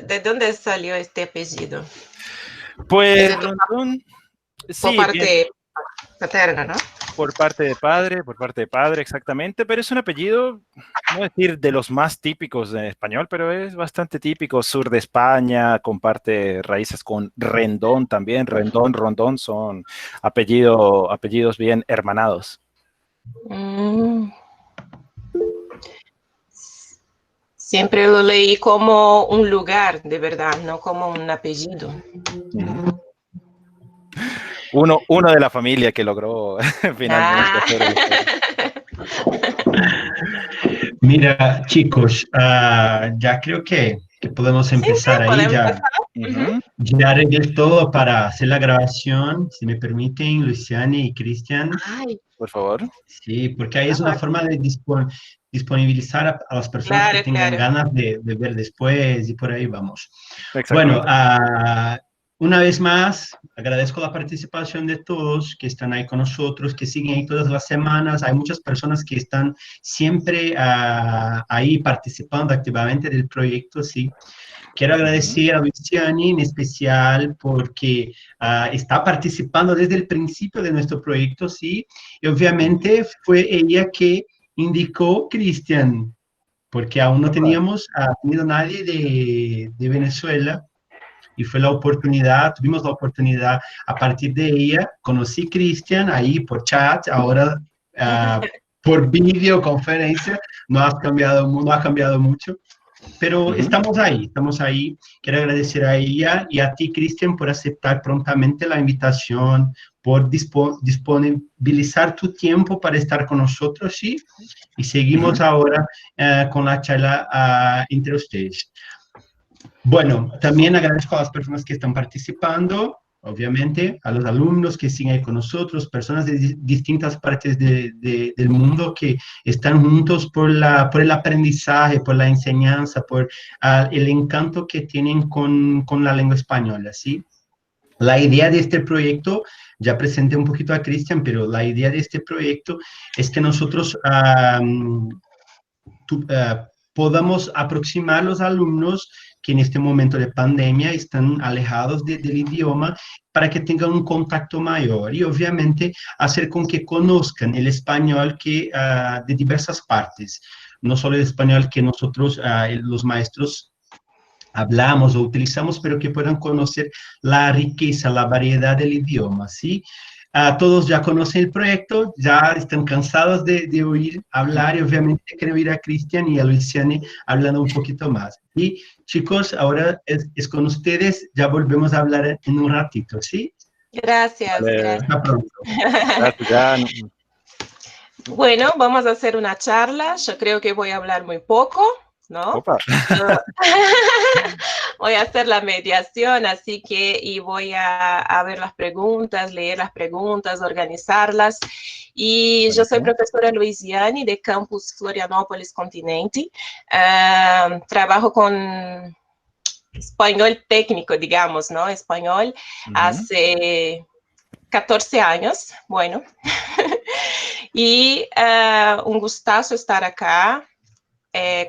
¿de dónde salió este apellido? Pues ¿Es de Rondón, por sí, bien, parte paterna, no? por parte de padre, exactamente, pero es un apellido, no decir de los más típicos de español, pero es bastante típico, sur de España, comparte raíces con Rendón también, Rendón, Rondón son apellidos bien hermanados. Mm, siempre lo leí como un lugar, de verdad, no como un apellido. Ujú. Uno de la familia que logró finalmente Ah. hacer el apellido. Mira, chicos, ya creo que podemos Sí, sí, empezar ahí. podemos Ya, empezar. Ujú. ya arreglé todo para hacer la grabación, si me permiten, Luciani y Cristian. Ay, Por favor. Sí, porque ahí es una ajá, forma de disponibilizar a las personas que claro, tengan claro. ganas de ver después y por ahí vamos. Bueno, Exactamente. una vez más, agradezco la participación de todos que están ahí con nosotros, que siguen ahí todas las semanas. Hay muchas personas que están siempre ahí participando activamente del proyecto, sí. Quiero Ujú. agradecer a Luciani en especial porque está participando desde el principio de nuestro proyecto, sí, y obviamente fue ella que indicó Cristian, porque aún no Opa. teníamos tenido nadie de Venezuela y fue la oportunidad, tuvimos la oportunidad a partir de ella, conocí a Cristian ahí por chat, ahora por videoconferencia, no ha cambiado mucho. Pero Ujú. estamos ahí. Quiero agradecer a ella y a ti, Cristian, por aceptar prontamente la invitación, por disponibilizar tu tiempo para estar con nosotros, ¿sí? Y seguimos Ujú. ahora con la charla entre ustedes. Bueno, también agradezco a las personas que están participando, obviamente, a los alumnos que siguen con nosotros, personas de distintas partes del mundo que están juntos por el aprendizaje, por la enseñanza, por el encanto que tienen con la lengua española, ¿sí? La idea de este proyecto, ya presenté un poquito a Cristian, pero la idea de este proyecto es que nosotros podamos aproximar a los alumnos que en este momento de pandemia están alejados del idioma para que tengan un contacto mayor y obviamente hacer con que conozcan el español que, de diversas partes, no solo el español que nosotros, los maestros, hablamos o utilizamos, pero que puedan conocer la riqueza, la variedad del idioma, ¿sí? Todos ya conocen el proyecto, ya están cansados de oír hablar y obviamente quiero oír a Cristian y a Luciane hablando un poquito más. Y chicos, ahora es con ustedes, ya volvemos a hablar en un ratito, ¿sí? Gracias, Vale, gracias. Hasta pronto. gracias, ya. Bueno, vamos a hacer una charla. Yo creo que voy a hablar muy poco, ¿no? Opa. Yo voy a hacer la mediación, así que y voy a ver las preguntas, leer las preguntas, organizarlas. Y yo soy Buenísimo. profesora Luisiani de Campus Florianópolis Continente. Trabajo con español técnico, digamos, ¿no? Español Ujú. hace 14 años, bueno. Y un gustazo estar acá,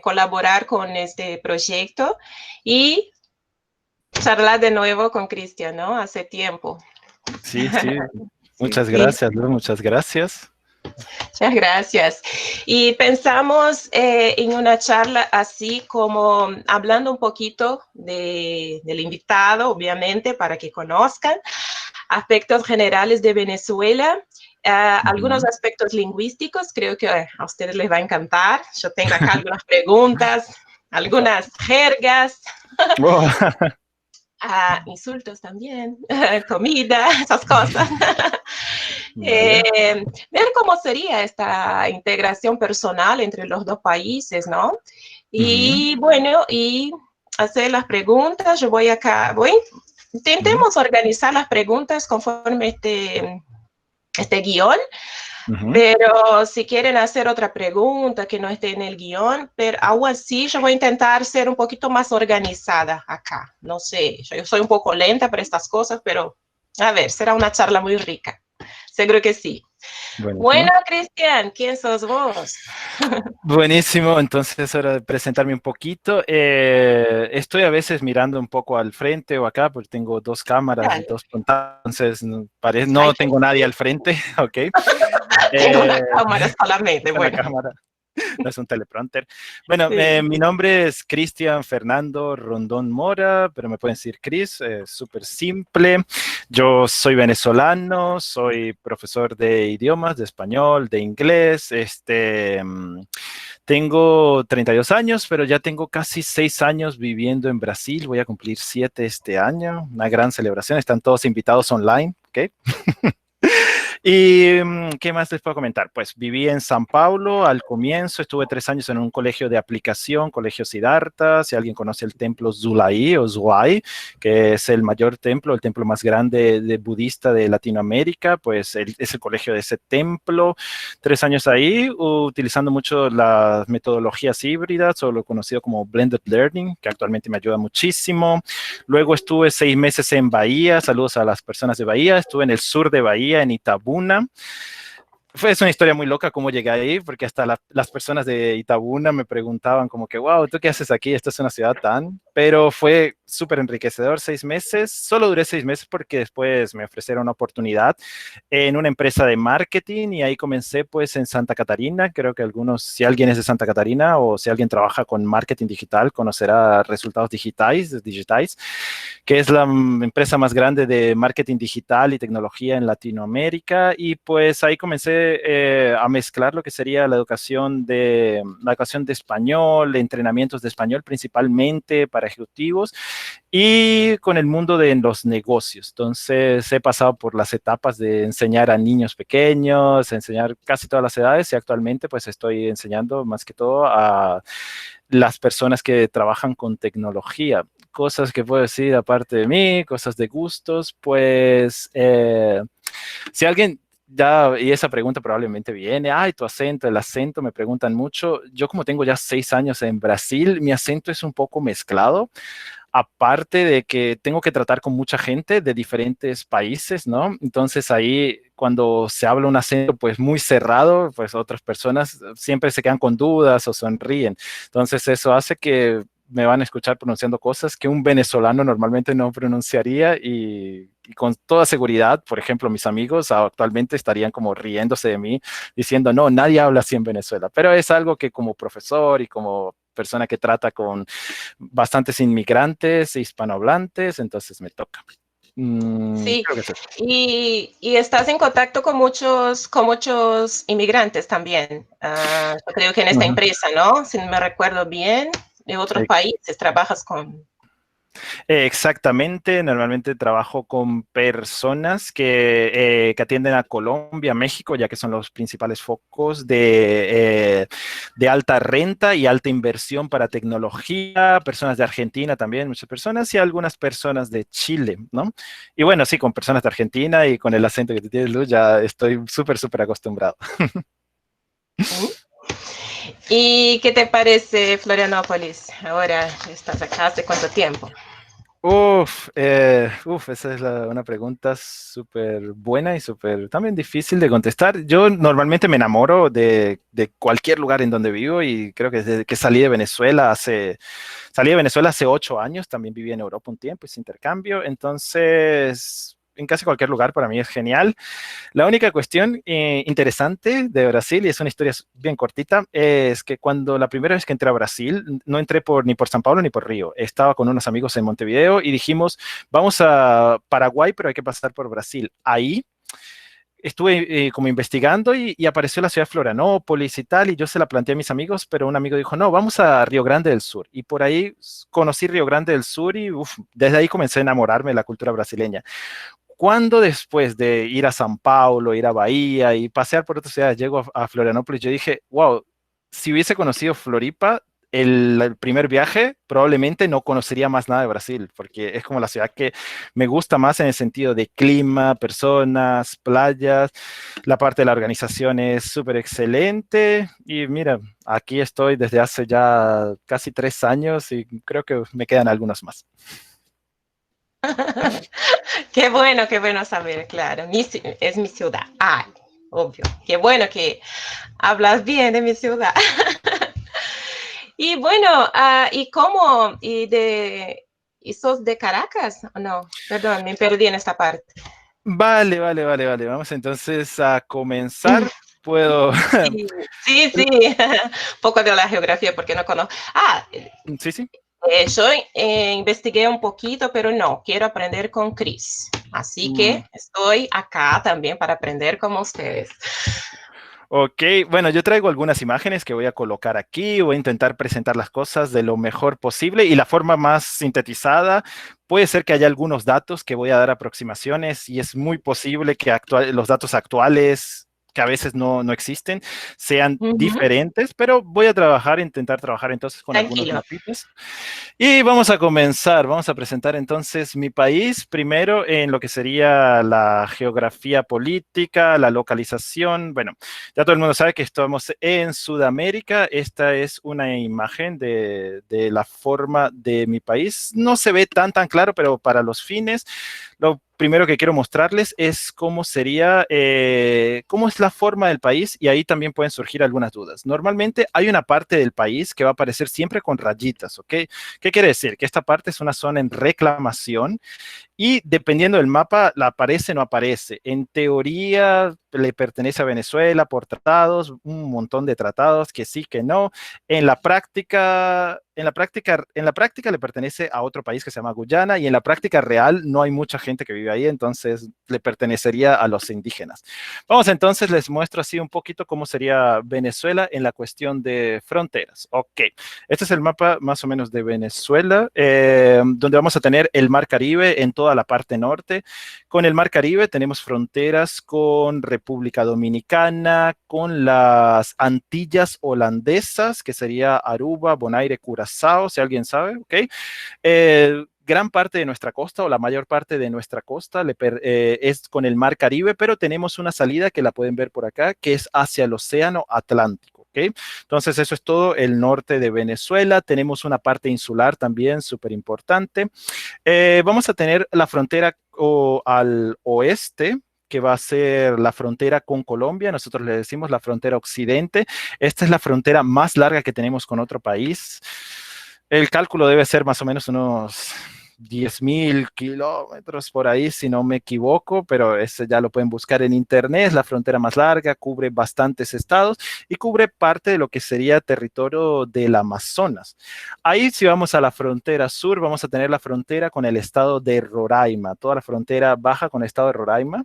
colaborar con este proyecto y charlar de nuevo con Cristian, ¿no? Hace tiempo. Sí, sí. Sí, Muchas sí. gracias, Lu, muchas gracias. Muchas gracias. Y pensamos en una charla así como hablando un poquito del invitado, obviamente, para que conozcan aspectos generales de Venezuela, algunos Ujú. aspectos lingüísticos, creo que a ustedes les va a encantar. Yo tengo acá algunas preguntas, Opa. algunas jergas, Oh, insultos también, comida, esas cosas. vale. Ver cómo sería esta integración personal entre los dos países, ¿no? Ujú, Y bueno, y hacer las preguntas. Yo voy acá, ujú, intentemos organizar las preguntas conforme este guión, ujú. pero si quieren hacer otra pregunta que no esté en el guión, pero aún así yo voy a intentar ser un poquito más organizada acá. No sé, yo soy un poco lenta para estas cosas, pero a ver, será una charla muy rica. Seguro que sí. Buenísimo. Bueno, Cristian, ¿quién sos vos? Buenísimo, entonces es hora de presentarme un poquito. Estoy a veces mirando un poco al frente o acá, porque tengo dos cámaras y Dale. dos pantallas, entonces no, Ay, no tengo nadie al frente, ¿ok? tengo una Eh, cámara solamente, una bueno. cámara. No es un teleprompter. Bueno, Sí. mi nombre es Cristian Fernando Rondón Mora, pero me pueden decir Cris, súper simple. Yo soy venezolano, soy profesor de idiomas, de español, de inglés. Tengo 32 años, pero ya tengo casi 6 años viviendo en Brasil. Voy a cumplir 7 este año. Una gran celebración. Están todos invitados online, ¿ok? ¿Y qué más les puedo comentar? Pues viví en San Paulo al comienzo, estuve 3 años en un colegio de aplicación, Colegio Siddhartha, si alguien conoce el templo Zulai o Zuai, que es el mayor templo, el templo más grande de budista de Latinoamérica, pues es el colegio de ese templo. 3 años ahí, utilizando mucho las metodologías híbridas o lo conocido como Blended Learning, que actualmente me ayuda muchísimo. Luego estuve 6 meses en Bahía, saludos a las personas de Bahía, estuve en el sur de Bahía, en Itabuna. Es una historia muy loca cómo llegué ahí, porque hasta las personas de Itabuna me preguntaban como que, wow, ¿tú qué haces aquí? Esta es una ciudad tan... Pero fue súper enriquecedor, 6 meses. Solo duré 6 meses porque después me ofrecieron una oportunidad en una empresa de marketing y ahí comencé pues en Santa Catarina. Creo que algunos, si alguien es de Santa Catarina o si alguien trabaja con marketing digital, conocerá Resultados Digitais, que es la empresa más grande de marketing digital y tecnología en Latinoamérica. Y pues ahí comencé a mezclar lo que sería la educación de español, entrenamientos de español principalmente para ejecutivos y con el mundo de los negocios. Entonces he pasado por las etapas de enseñar a niños pequeños, enseñar casi todas las edades y actualmente pues estoy enseñando más que todo a las personas que trabajan con tecnología. Cosas que puedo decir aparte de mí, cosas de gustos, pues si alguien ya, y esa pregunta probablemente viene, ay, tu acento, el acento, me preguntan mucho. Yo como tengo ya 6 años en Brasil, mi acento es un poco mezclado, aparte de que tengo que tratar con mucha gente de diferentes países, ¿no? Entonces ahí cuando se habla un acento pues muy cerrado, pues otras personas siempre se quedan con dudas o sonríen. Entonces eso hace que me van a escuchar pronunciando cosas que un venezolano normalmente no pronunciaría y con toda seguridad, por ejemplo, mis amigos actualmente estarían como riéndose de mí diciendo, no, nadie habla así en Venezuela, pero es algo que como profesor y como persona que trata con bastantes inmigrantes e hispanohablantes, entonces me toca. Sí, Creo que es eso. y estás en contacto con muchos inmigrantes también. Yo creo que en esta Ujú. empresa, ¿no? Si no me recuerdo bien, de otros países trabajas con... Exactamente, normalmente trabajo con personas que atienden a Colombia, México, ya que son los principales focos de alta renta y alta inversión para tecnología, personas de Argentina también, muchas personas, y algunas personas de Chile, ¿no? Y bueno, sí, con personas de Argentina y con el acento que tú tienes, Luz, ya estoy súper, súper acostumbrado. ¿Mm? ¿Y qué te parece Florianópolis? Ahora estás acá, ¿hace cuánto tiempo? Esa es una pregunta súper buena y súper también difícil de contestar. Yo normalmente me enamoro de cualquier lugar en donde vivo y creo que desde que salí de Venezuela hace 8 años, también viví en Europa un tiempo, hice intercambio, entonces en casi cualquier lugar para mí es genial. La única cuestión interesante de Brasil, y es una historia bien cortita, es que cuando la primera vez que entré a Brasil, no entré ni por San Pablo ni por Río. Estaba con unos amigos en Montevideo y dijimos, vamos a Paraguay, pero hay que pasar por Brasil. Ahí estuve como investigando y apareció la ciudad de Florianópolis y tal, y yo se la planteé a mis amigos, pero un amigo dijo, no, vamos a Río Grande del Sur. Y por ahí conocí Río Grande del Sur y desde ahí comencé a enamorarme de la cultura brasileña. Cuando después de ir a San Paulo, ir a Bahía y pasear por otras ciudades, llego a Florianópolis, yo dije, wow, si hubiese conocido Floripa, el primer viaje, probablemente no conocería más nada de Brasil, porque es como la ciudad que me gusta más en el sentido de clima, personas, playas, la parte de la organización es súper excelente y mira, aquí estoy desde hace ya casi 3 años y creo que me quedan algunos más. qué bueno saber, claro. Es mi ciudad. Ay, obvio. Qué bueno que hablas bien de mi ciudad. Y bueno, ¿y cómo? ¿Y sos de Caracas? No, perdón, me perdí en esta parte. Vale, vale, vale, vale. Vamos entonces a comenzar. Puedo. Sí, sí, sí. Un poco de la geografía porque no conozco. Sí, sí. Yo investigué un poquito, pero no, quiero aprender con Chris. Así Mm, que estoy acá también para aprender como ustedes. Ok, bueno, yo traigo algunas imágenes que voy a colocar aquí, voy a intentar presentar las cosas de lo mejor posible y la forma más sintetizada. Puede ser que haya algunos datos que voy a dar aproximaciones y es muy posible que los datos actuales que a veces no existen, sean Ujú. diferentes, pero voy a intentar trabajar entonces con algunos Tranquilo. mapitas. Y vamos a comenzar, vamos a presentar entonces mi país, primero en lo que sería la geografía política, la localización. Bueno, ya todo el mundo sabe que estamos en Sudamérica. Esta es una imagen de la forma de mi país. No se ve tan claro, pero para los fines, lo primero que quiero mostrarles es cómo sería, cómo es la forma del país y ahí también pueden surgir algunas dudas. Normalmente hay una parte del país que va a aparecer siempre con rayitas, ¿ok? ¿Qué quiere decir? Que esta parte es una zona en reclamación y dependiendo del mapa, la aparece o no aparece. En teoría le pertenece a Venezuela por tratados, un montón de tratados que sí, que no. En la práctica le pertenece a otro país que se llama Guyana y en la práctica real no hay mucha gente que vive ahí, entonces le pertenecería a los indígenas. Vamos entonces, les muestro así un poquito cómo sería Venezuela en la cuestión de fronteras. Ok, este es el mapa más o menos de Venezuela, donde vamos a tener el Mar Caribe en toda la parte norte. Con el Mar Caribe tenemos fronteras con República Dominicana, con las Antillas holandesas, que sería Aruba, Bonaire, Curazao, si alguien sabe, ¿ok? Gran parte de nuestra costa o la mayor parte de nuestra costa es con el Mar Caribe, pero tenemos una salida que la pueden ver por acá, que es hacia el Océano Atlántico. ¿Okay? Entonces, eso es todo el norte de Venezuela. Tenemos una parte insular también súper importante. Vamos a tener la frontera al oeste, que va a ser la frontera con Colombia. Nosotros le decimos la frontera occidente. Esta es la frontera más larga que tenemos con otro país. El cálculo debe ser más o menos unos 10.000 kilómetros por ahí, si no me equivoco, pero ese ya lo pueden buscar en internet. Es la frontera más larga, cubre bastantes estados y cubre parte de lo que sería territorio del Amazonas. Ahí, si vamos a la frontera sur, vamos a tener la frontera con el estado de Roraima, toda la frontera baja con el estado de Roraima.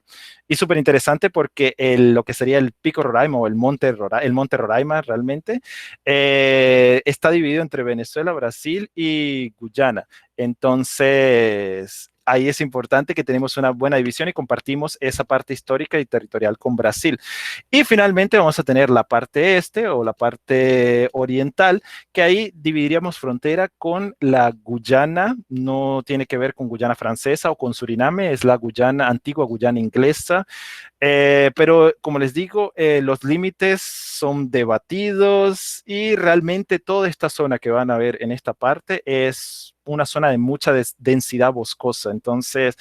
Y súper interesante porque lo que sería el pico Roraima o el monte Roraima realmente está dividido entre Venezuela, Brasil y Guyana. Entonces, ahí es importante que tenemos una buena división y compartimos esa parte histórica y territorial con Brasil. Y finalmente vamos a tener la parte este o la parte oriental, que ahí dividiríamos frontera con la Guyana, no tiene que ver con Guyana francesa o con Suriname, es la Guyana, antigua Guyana inglesa. Pero como les digo, los límites son debatidos y realmente toda esta zona que van a ver en esta parte es una zona de mucha densidad boscosa. Entonces,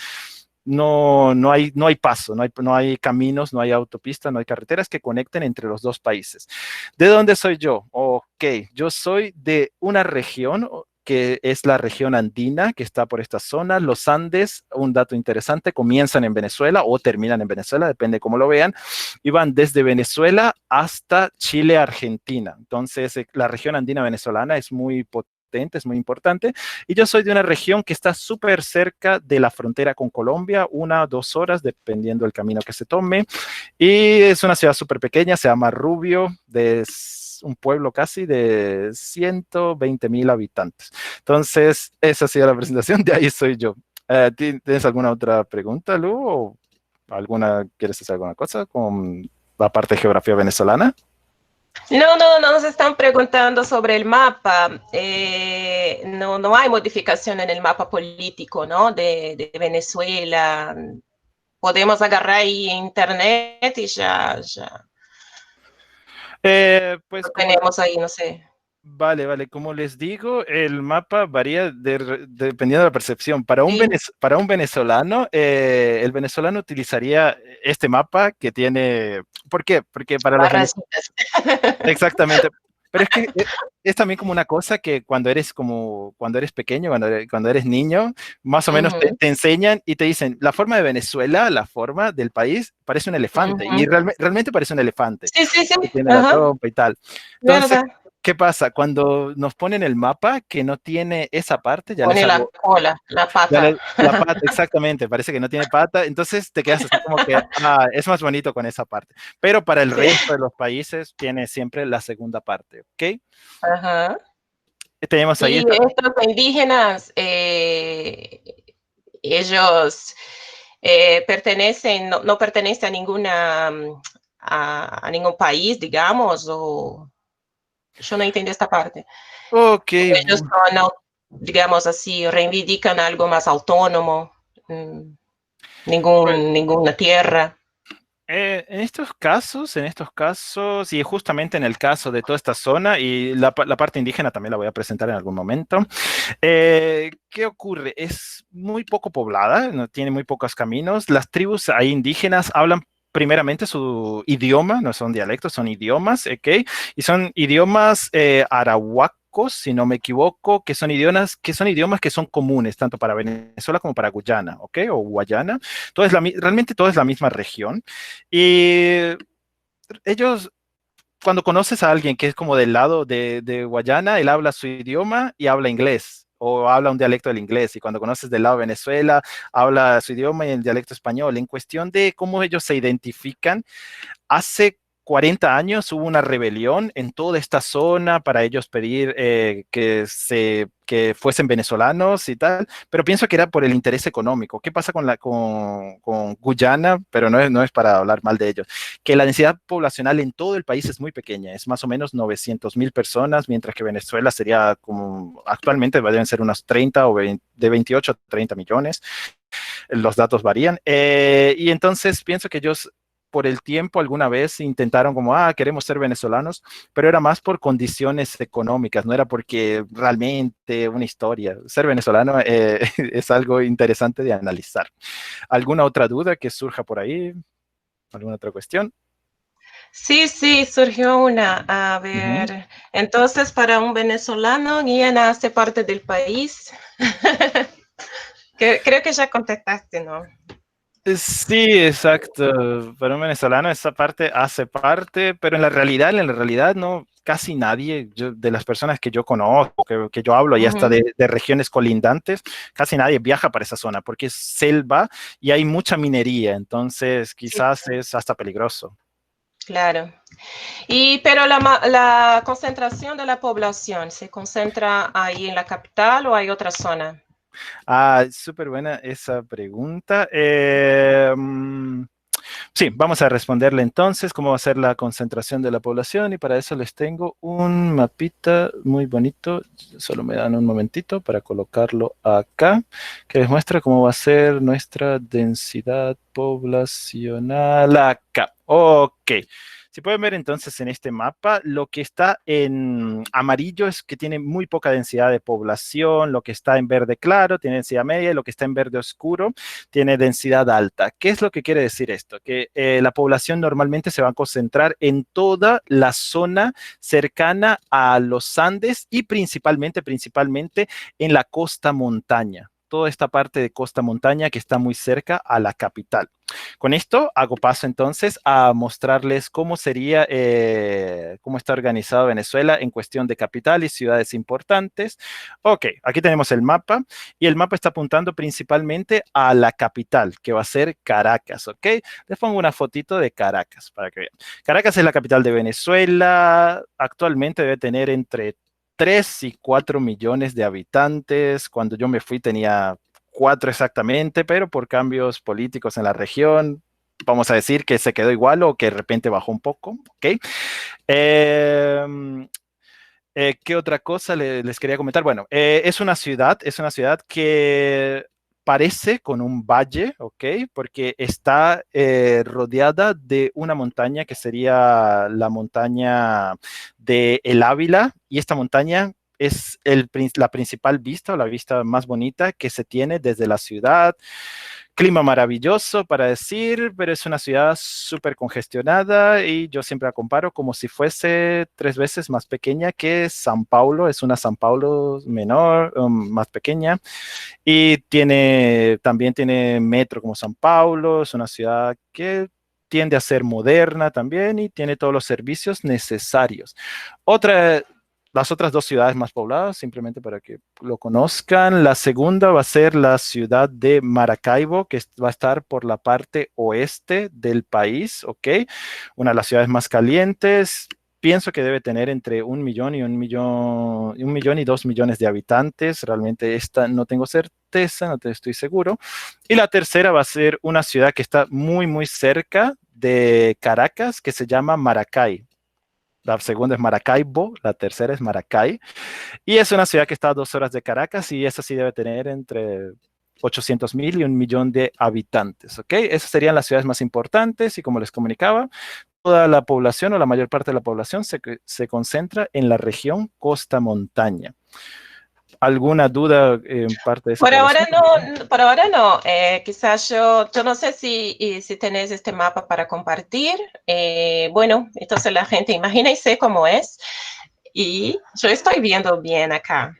no hay paso, no hay caminos, no hay autopistas, no hay carreteras que conecten entre los dos países. ¿De dónde soy yo? Ok, yo soy de una región que es la región andina, que está por esta zona. Los Andes, un dato interesante, comienzan en Venezuela o terminan en Venezuela, depende cómo lo vean, y van desde Venezuela hasta Chile, Argentina. Entonces, la región andina venezolana es muy potente, es muy importante. Y yo soy de una región que está súper cerca de la frontera con Colombia, 1 o 2 horas, dependiendo del camino que se tome. Y es una ciudad súper pequeña, se llama Rubio, de un pueblo casi de 120,000 habitantes. Entonces, esa ha sido la presentación, de ahí soy yo. ¿Tienes alguna otra pregunta, Lu? ¿O quieres hacer alguna cosa con la parte de geografía venezolana? No, nos están preguntando sobre el mapa. No hay modificación en el mapa político, ¿no? De Venezuela. Podemos agarrar ahí internet y ya Pues lo como tenemos ahí, no sé. Vale, vale. Como les digo, el mapa varía dependiendo de la percepción. Para un, Sí. para un venezolano, el venezolano utilizaría este mapa que tiene... ¿Por qué? Porque para los venezolanos... Barracitas. Exactamente. Pero es que es también como una cosa que cuando eres pequeño, cuando eres niño, más o menos te, Ujú, te enseñan y te dicen, la forma de Venezuela, la forma del país, parece un elefante. Y ujú. realmente parece un elefante, Sí, sí, sí. que tiene la Ajá, trompa y tal. Entonces, verdad. ¿qué pasa? Cuando nos ponen el mapa que no tiene esa parte, ya no es Pone la algo, cola, la ya pata. la pata, exactamente, parece que no tiene pata, entonces te quedas así como que, es más bonito con esa parte. Pero para el Sí, resto de los países tiene siempre la segunda parte, ¿ok? ajá. Tenemos ahí Y esta, estos indígenas, ellos pertenecen, no, no pertenecen a ninguna, a ningún país, digamos, o yo no entiendo esta parte. ok, O ellos son, digamos así, reivindican algo más autónomo, mm, pues, ninguna tierra. en estos casos, y justamente en el caso de toda esta zona, y la parte indígena también la voy a presentar en algún momento, ¿qué ocurre? Es muy poco poblada, no tiene muy pocos caminos. Las tribus ahí indígenas hablan primeramente su idioma, no son dialectos, son idiomas, ¿ok? Y son idiomas arahuacos, si no me equivoco, que son idiomas que son comunes tanto para Venezuela como para Guyana, ¿ok? O Guayana. Realmente todo es la misma región. Y ellos cuando conoces a alguien que es como del lado de Guayana, él habla su idioma y habla inglés o habla un dialecto del inglés. Y cuando conoces del lado de Venezuela, habla su idioma y el dialecto español. En cuestión de cómo ellos se identifican, hace 40 años hubo una rebelión en toda esta zona para ellos pedir que fuesen venezolanos y tal, pero pienso que era por el interés económico. ¿Qué pasa con Guyana? Pero no es para hablar mal de ellos, que la densidad poblacional en todo el país es muy pequeña, es más o menos 900,000 personas, mientras que Venezuela sería como, actualmente deben ser unos 30 o 20, de 28 a 30 millones, los datos varían. Y entonces pienso que ellos por el tiempo alguna vez intentaron como, queremos ser venezolanos, pero era más por condiciones económicas, no era porque realmente una historia. Ser venezolano es algo interesante de analizar. ¿Alguna otra duda que surja por ahí? ¿Alguna otra cuestión? Sí, sí, surgió una. A Ujú. ver, entonces para un venezolano, Guiana hace parte del país. Creo que ya contestaste, ¿no? Sí, exacto. Para un venezolano esa parte hace parte, pero en la realidad no, casi nadie, de las personas que yo conozco, que yo hablo y hasta Ujú, de regiones colindantes, casi nadie viaja para esa zona porque es selva y hay mucha minería, entonces sí, quizás es hasta peligroso. claro. Pero la concentración de la población, ¿se concentra ahí en la capital o hay otra zona? Súper buena esa pregunta. Sí, vamos a responderle entonces cómo va a ser la concentración de la población y para eso les tengo un mapita muy bonito. Solo me dan un momentito para colocarlo acá, que les muestra cómo va a ser nuestra densidad poblacional acá. Ok. Si pueden ver entonces en este mapa, lo que está en amarillo es que tiene muy poca densidad de población, lo que está en verde claro tiene densidad media y lo que está en verde oscuro tiene densidad alta. ¿Qué es lo que quiere decir esto? Que la población normalmente se va a concentrar en toda la zona cercana a los Andes y principalmente en la costa montaña. Toda esta parte de costa montaña que está muy cerca a la capital. Con esto hago paso entonces a mostrarles cómo sería, cómo está organizado Venezuela en cuestión de capital y ciudades importantes. Ok, aquí tenemos el mapa y el mapa está apuntando principalmente a la capital, que va a ser Caracas, ¿ok? Les pongo una fotito de Caracas para que vean. Caracas es la capital de Venezuela, actualmente debe tener entre 3 y 4 millones de habitantes. Cuando yo me fui tenía 4 exactamente, pero por cambios políticos en la región, vamos a decir que se quedó igual o que de repente bajó un poco, ¿ok? Eh, ¿Qué otra cosa les quería comentar? Bueno, es una ciudad que parece con un valle, ¿ok? Porque está rodeada de una montaña que sería la montaña de El Ávila, y esta montaña es la principal vista o la vista más bonita que se tiene desde la ciudad. Clima maravilloso para decir, pero es una ciudad súper congestionada y yo siempre la comparo como si fuese 3 veces más pequeña que San Paulo. Es una San Paulo menor, más pequeña, y también tiene metro como San Paulo. Es una ciudad que tiende a ser moderna también y tiene todos los servicios necesarios. Las otras 2 ciudades más pobladas, simplemente para que lo conozcan. La segunda va a ser la ciudad de Maracaibo, que va a estar por la parte oeste del país, ¿ok? Una de las ciudades más calientes. Pienso que debe tener entre 1 millón y 1 millón y 2 millones de habitantes. Realmente esta no tengo certeza, no te estoy seguro. Y la tercera va a ser una ciudad que está muy, muy cerca de Caracas, que se llama Maracay. La segunda es Maracaibo, la tercera es Maracay. Y es una ciudad que está a 2 horas de Caracas y esa sí debe tener entre 800,000 y 1 millón de habitantes, ¿ok? Esas serían las ciudades más importantes y como les comunicaba, toda la población o la mayor parte de la población se concentra en la región costa-montaña. ¿Alguna duda en parte de esa población? Por ahora no. Quizás yo no sé si tenés este mapa para compartir. Bueno, entonces la gente imagina y sé cómo es. Y yo estoy viendo bien acá.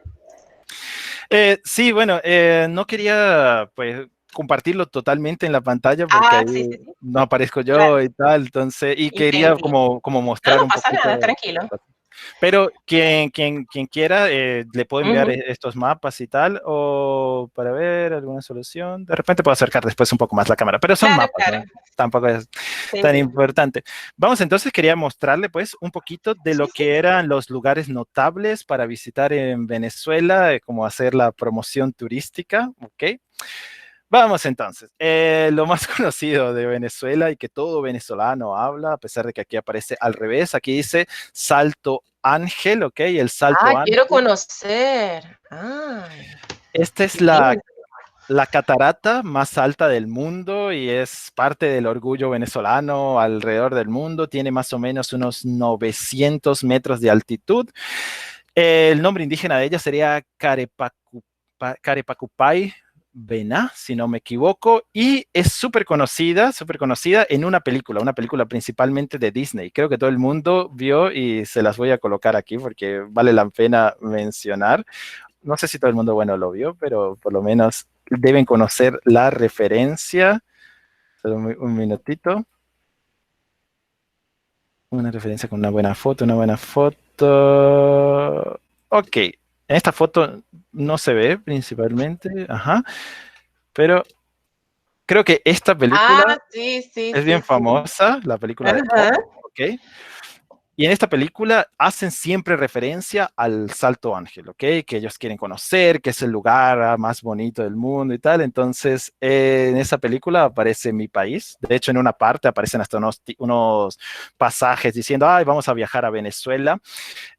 Sí, bueno, no quería pues compartirlo totalmente en la pantalla porque ahí Sí, sí, sí. no aparezco yo, Claro. y tal, entonces, y quería Entendí. como mostrar No un pasa poquito. nada, tranquilo. Pero quien quiera, le puedo enviar Ujú. estos mapas y tal, o para ver alguna solución. De repente puedo acercar después un poco más la cámara, pero son Claro, mapas, claro. ¿no? Tampoco es Sí, tan sí. importante. Vamos, entonces quería mostrarle pues un poquito de Sí, lo sí. que eran los lugares notables para visitar en Venezuela, como hacer la promoción turística, ¿ok? Vamos entonces. Lo más conocido de Venezuela y que todo venezolano habla, a pesar de que aquí aparece al revés, aquí dice Salto Ángel, ¿ok? El Salto Quiero Ángel. conocer. Ay, Esta es qué lindo. la catarata más alta del mundo y es parte del orgullo venezolano alrededor del mundo. Tiene más o menos unos 900 metros de altitud. El nombre indígena de ella sería Carepacupay Bená, si no me equivoco, y es súper conocida en una película principalmente de Disney. Creo que todo el mundo vio y se las voy a colocar aquí porque vale la pena mencionar. No sé si todo el mundo, bueno, lo vio, pero por lo menos deben conocer la referencia. Solo un minutito. Una referencia con una buena foto, Ok, en esta foto no se ve principalmente, ajá, pero creo que esta película Sí, sí, es bien sí, sí. famosa, la película de Up, Ajá. ok. Y en esta película hacen siempre referencia al Salto Ángel, ¿ok? Que ellos quieren conocer, que es el lugar más bonito del mundo y tal. Entonces, en esa película aparece mi país. De hecho, en una parte aparecen hasta unos pasajes diciendo, ay, vamos a viajar a Venezuela.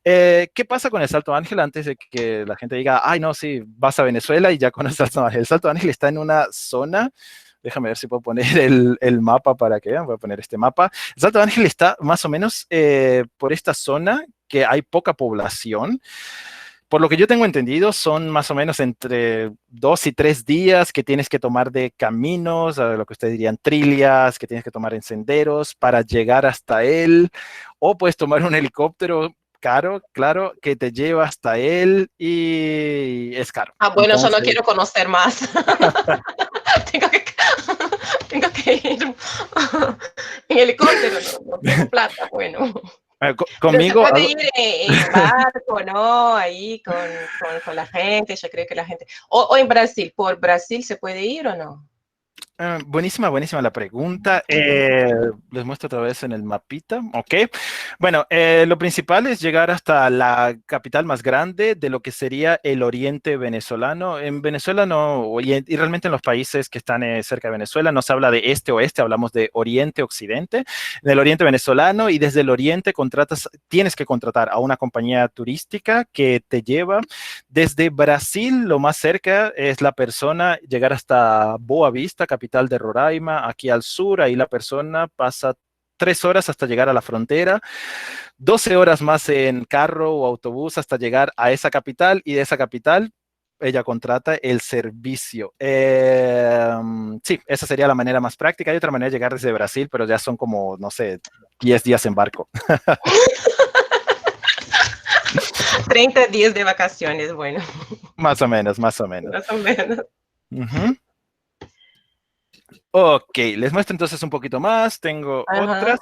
¿Qué pasa con el Salto Ángel antes de que la gente diga, ay, no, sí, vas a Venezuela y ya conoces el Salto Ángel? El Salto Ángel está en una zona. Déjame ver si puedo poner el mapa para que vean. Voy a poner este mapa. El Salto Ángel está más o menos por esta zona que hay poca población. Por lo que yo tengo entendido, son más o menos entre 2 y 3 días que tienes que tomar de caminos, lo que ustedes dirían trillas, que tienes que tomar en senderos para llegar hasta él. O puedes tomar un helicóptero caro, claro, que te lleva hasta él y es caro. Bueno, yo no Entonces, quiero conocer más. tengo, que, tengo que ir en helicóptero, no tengo plata, bueno. Pero se conmigo, puede ir en barco, ¿no? Ahí con la gente, yo creo que la gente... O en Brasil, ¿por Brasil se puede ir o no? Buenísima, buenísima la pregunta. Les muestro otra vez en el mapita. Ok. Bueno, lo principal es llegar hasta la capital más grande de lo que sería el oriente venezolano. En Venezuela no, y realmente en los países que están cerca de Venezuela no se habla de este-oeste, hablamos de oriente-occidente, del oriente venezolano, y desde el oriente tienes que contratar a una compañía turística que te lleva desde Brasil. Lo más cerca es la persona llegar hasta Boa Vista, capital de Roraima, aquí al sur. Ahí la persona pasa 3 horas hasta llegar a la frontera, 12 horas más en carro o autobús hasta llegar a esa capital, y de esa capital ella contrata el servicio. Sí, esa sería la manera más práctica. Hay otra manera de llegar desde Brasil, pero ya son como, no sé, 10 días en barco. 30 días de vacaciones, bueno. Más o menos, más o menos. Más o menos. Ok, les muestro entonces un poquito más. Tengo otras.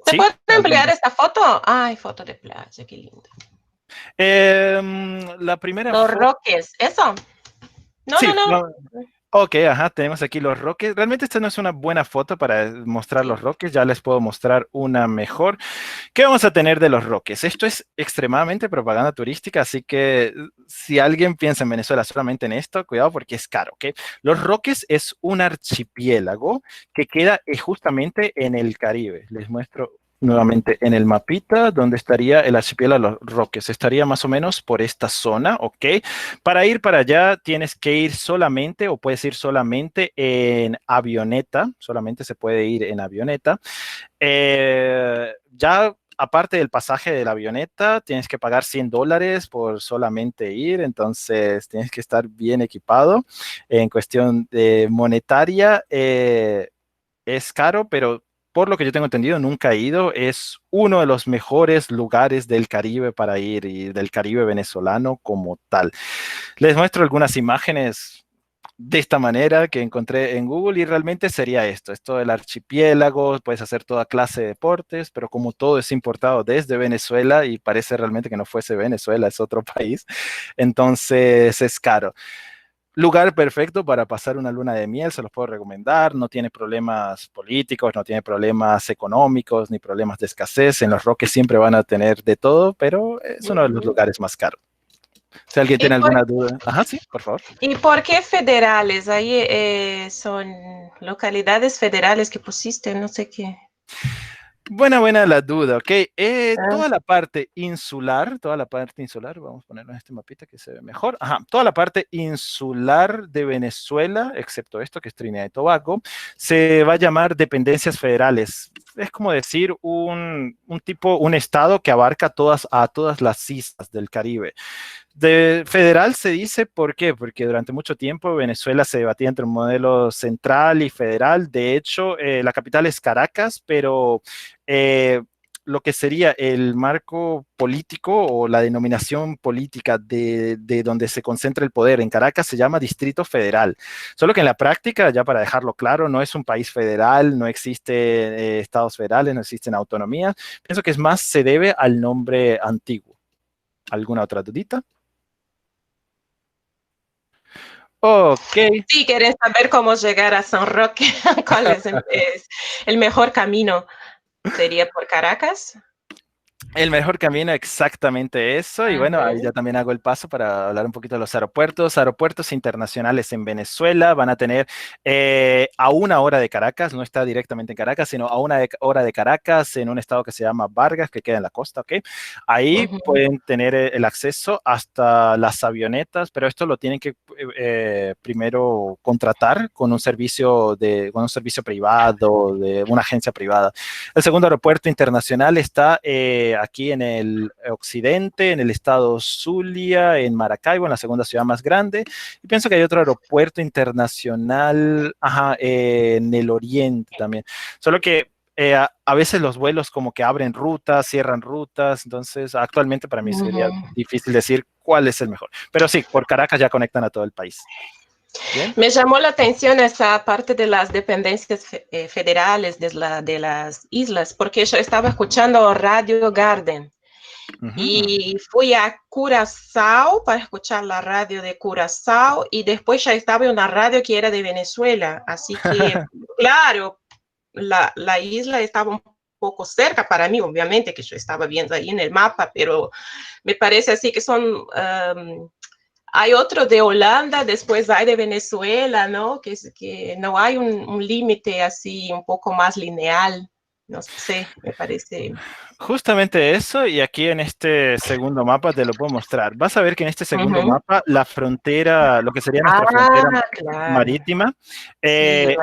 ¿Se ¿Sí? puede emplear esta foto? Ay, foto de playa, qué lindo. La primera Los foto. Roques, ¿eso? No, Sí, no. Ok, ajá, tenemos aquí los Roques. Realmente esta no es una buena foto para mostrar los Roques, ya les puedo mostrar una mejor. ¿Qué vamos a tener de los Roques? Esto es extremadamente propaganda turística, así que si alguien piensa en Venezuela solamente en esto, cuidado porque es caro, ¿ok? Los Roques es un archipiélago que queda justamente en el Caribe. Les muestro nuevamente en el mapita donde estaría el archipiélago de los Roques. Estaría más o menos por esta zona, ¿ok? Para ir para allá tienes que ir solamente, o puedes ir solamente en avioneta, solamente se puede ir en avioneta. Ya aparte del pasaje de la avioneta, tienes que pagar $100 por solamente ir, entonces tienes que estar bien equipado. En cuestión de monetaria, es caro, pero por lo que yo tengo entendido, nunca he ido. Es uno de los mejores lugares del Caribe para ir, y del Caribe venezolano como tal. Les muestro algunas imágenes de esta manera que encontré en Google, y realmente sería esto del archipiélago. Puedes hacer toda clase de deportes, pero como todo es importado desde Venezuela y parece realmente que no fuese Venezuela, es otro país, entonces es caro. Lugar perfecto para pasar una luna de miel, se los puedo recomendar. No tiene problemas políticos, no tiene problemas económicos, ni problemas de escasez. En los Roques siempre van a tener de todo, pero es uno de los lugares más caros. Si alguien tiene alguna duda. Ajá, sí, por favor. ¿Y por qué federales? Ahí son localidades federales que pusiste, no sé qué. Buena la duda, ok. Toda la parte insular, vamos a ponerlo en este mapita que se ve mejor. Ajá, toda la parte insular de Venezuela, excepto esto que es Trinidad y Tobago, se va a llamar dependencias federales. Es como decir un estado que abarca a todas las islas del Caribe. De federal se dice, ¿por qué? Porque durante mucho tiempo Venezuela se debatía entre un modelo central y federal. De hecho, la capital es Caracas, pero lo que sería el marco político o la denominación política de donde se concentra el poder en Caracas se llama Distrito Federal. Solo que en la práctica, ya para dejarlo claro, no es un país federal, no existen estados federales, no existen autonomías. Pienso que es más se debe al nombre antiguo. ¿Alguna otra dudita? Ok. Sí, quieren saber cómo llegar a San Roque. ¿Cuál es el mejor camino? ¿Sería por Caracas? El mejor camino, exactamente eso. Y bueno, ahí ya también hago el paso para hablar un poquito de los aeropuertos. Aeropuertos internacionales en Venezuela van a tener a 1 hora de Caracas, no está directamente en Caracas, sino a 1 hora de Caracas en un estado que se llama Vargas, que queda en la costa, ¿ok? Ahí pueden tener el acceso hasta las avionetas, pero esto lo tienen que primero contratar con un servicio privado, de una agencia privada. El segundo aeropuerto internacional está aquí en el occidente, en el estado Zulia, en Maracaibo, en la segunda ciudad más grande. Y pienso que hay otro aeropuerto internacional en el oriente también. Solo que a veces los vuelos como que abren rutas, cierran rutas, entonces actualmente para mí sería difícil decir cuál es el mejor. Pero sí, por Caracas ya conectan a todo el país. ¿Bien? Me llamó la atención esa parte de las dependencias federales de las islas, porque yo estaba escuchando Radio Garden Y fui a Curazao para escuchar la radio de Curazao y después ya estaba en una radio que era de Venezuela. Así que, claro, la isla estaba un poco cerca para mí, obviamente, que yo estaba viendo ahí en el mapa, pero me parece así que son... hay otro de Holanda, después hay de Venezuela, ¿no? Que no hay un límite así un poco más lineal. No sé, me parece. Justamente eso, y aquí en este segundo mapa te lo puedo mostrar. Vas a ver que en este segundo mapa, la frontera, lo que sería nuestra frontera marítima, Sí,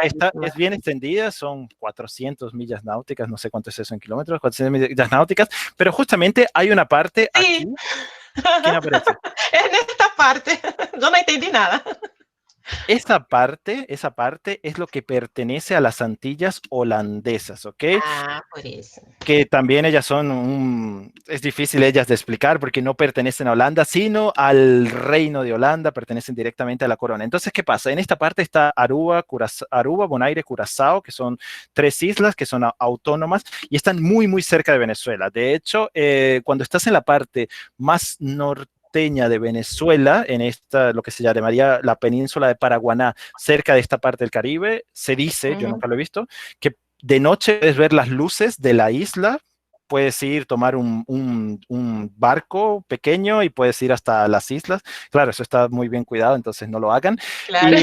es bien extendida, son 400 millas náuticas, no sé cuánto es eso en kilómetros, 400 millas náuticas, pero justamente hay una parte aquí, ¿quién aparece? En esta parte, yo no entendí nada. Esa parte es lo que pertenece a las Antillas holandesas, ¿ok? Ah, por eso. Que también ellas son, es difícil ellas de explicar porque no pertenecen a Holanda, sino al Reino de Holanda, pertenecen directamente a la corona. Entonces, ¿qué pasa? En esta parte está Aruba, Bonaire, Curazao, que son 3 islas que son autónomas y están muy, muy cerca de Venezuela. De hecho, cuando estás en la parte más norteña de Venezuela, en esta, lo que se llamaría la península de Paraguaná, cerca de esta parte del Caribe, se dice, yo nunca lo he visto, que de noche puedes ver las luces de la isla, puedes ir, tomar un barco pequeño y puedes ir hasta las islas. Claro, eso está muy bien cuidado, entonces no lo hagan. Claro.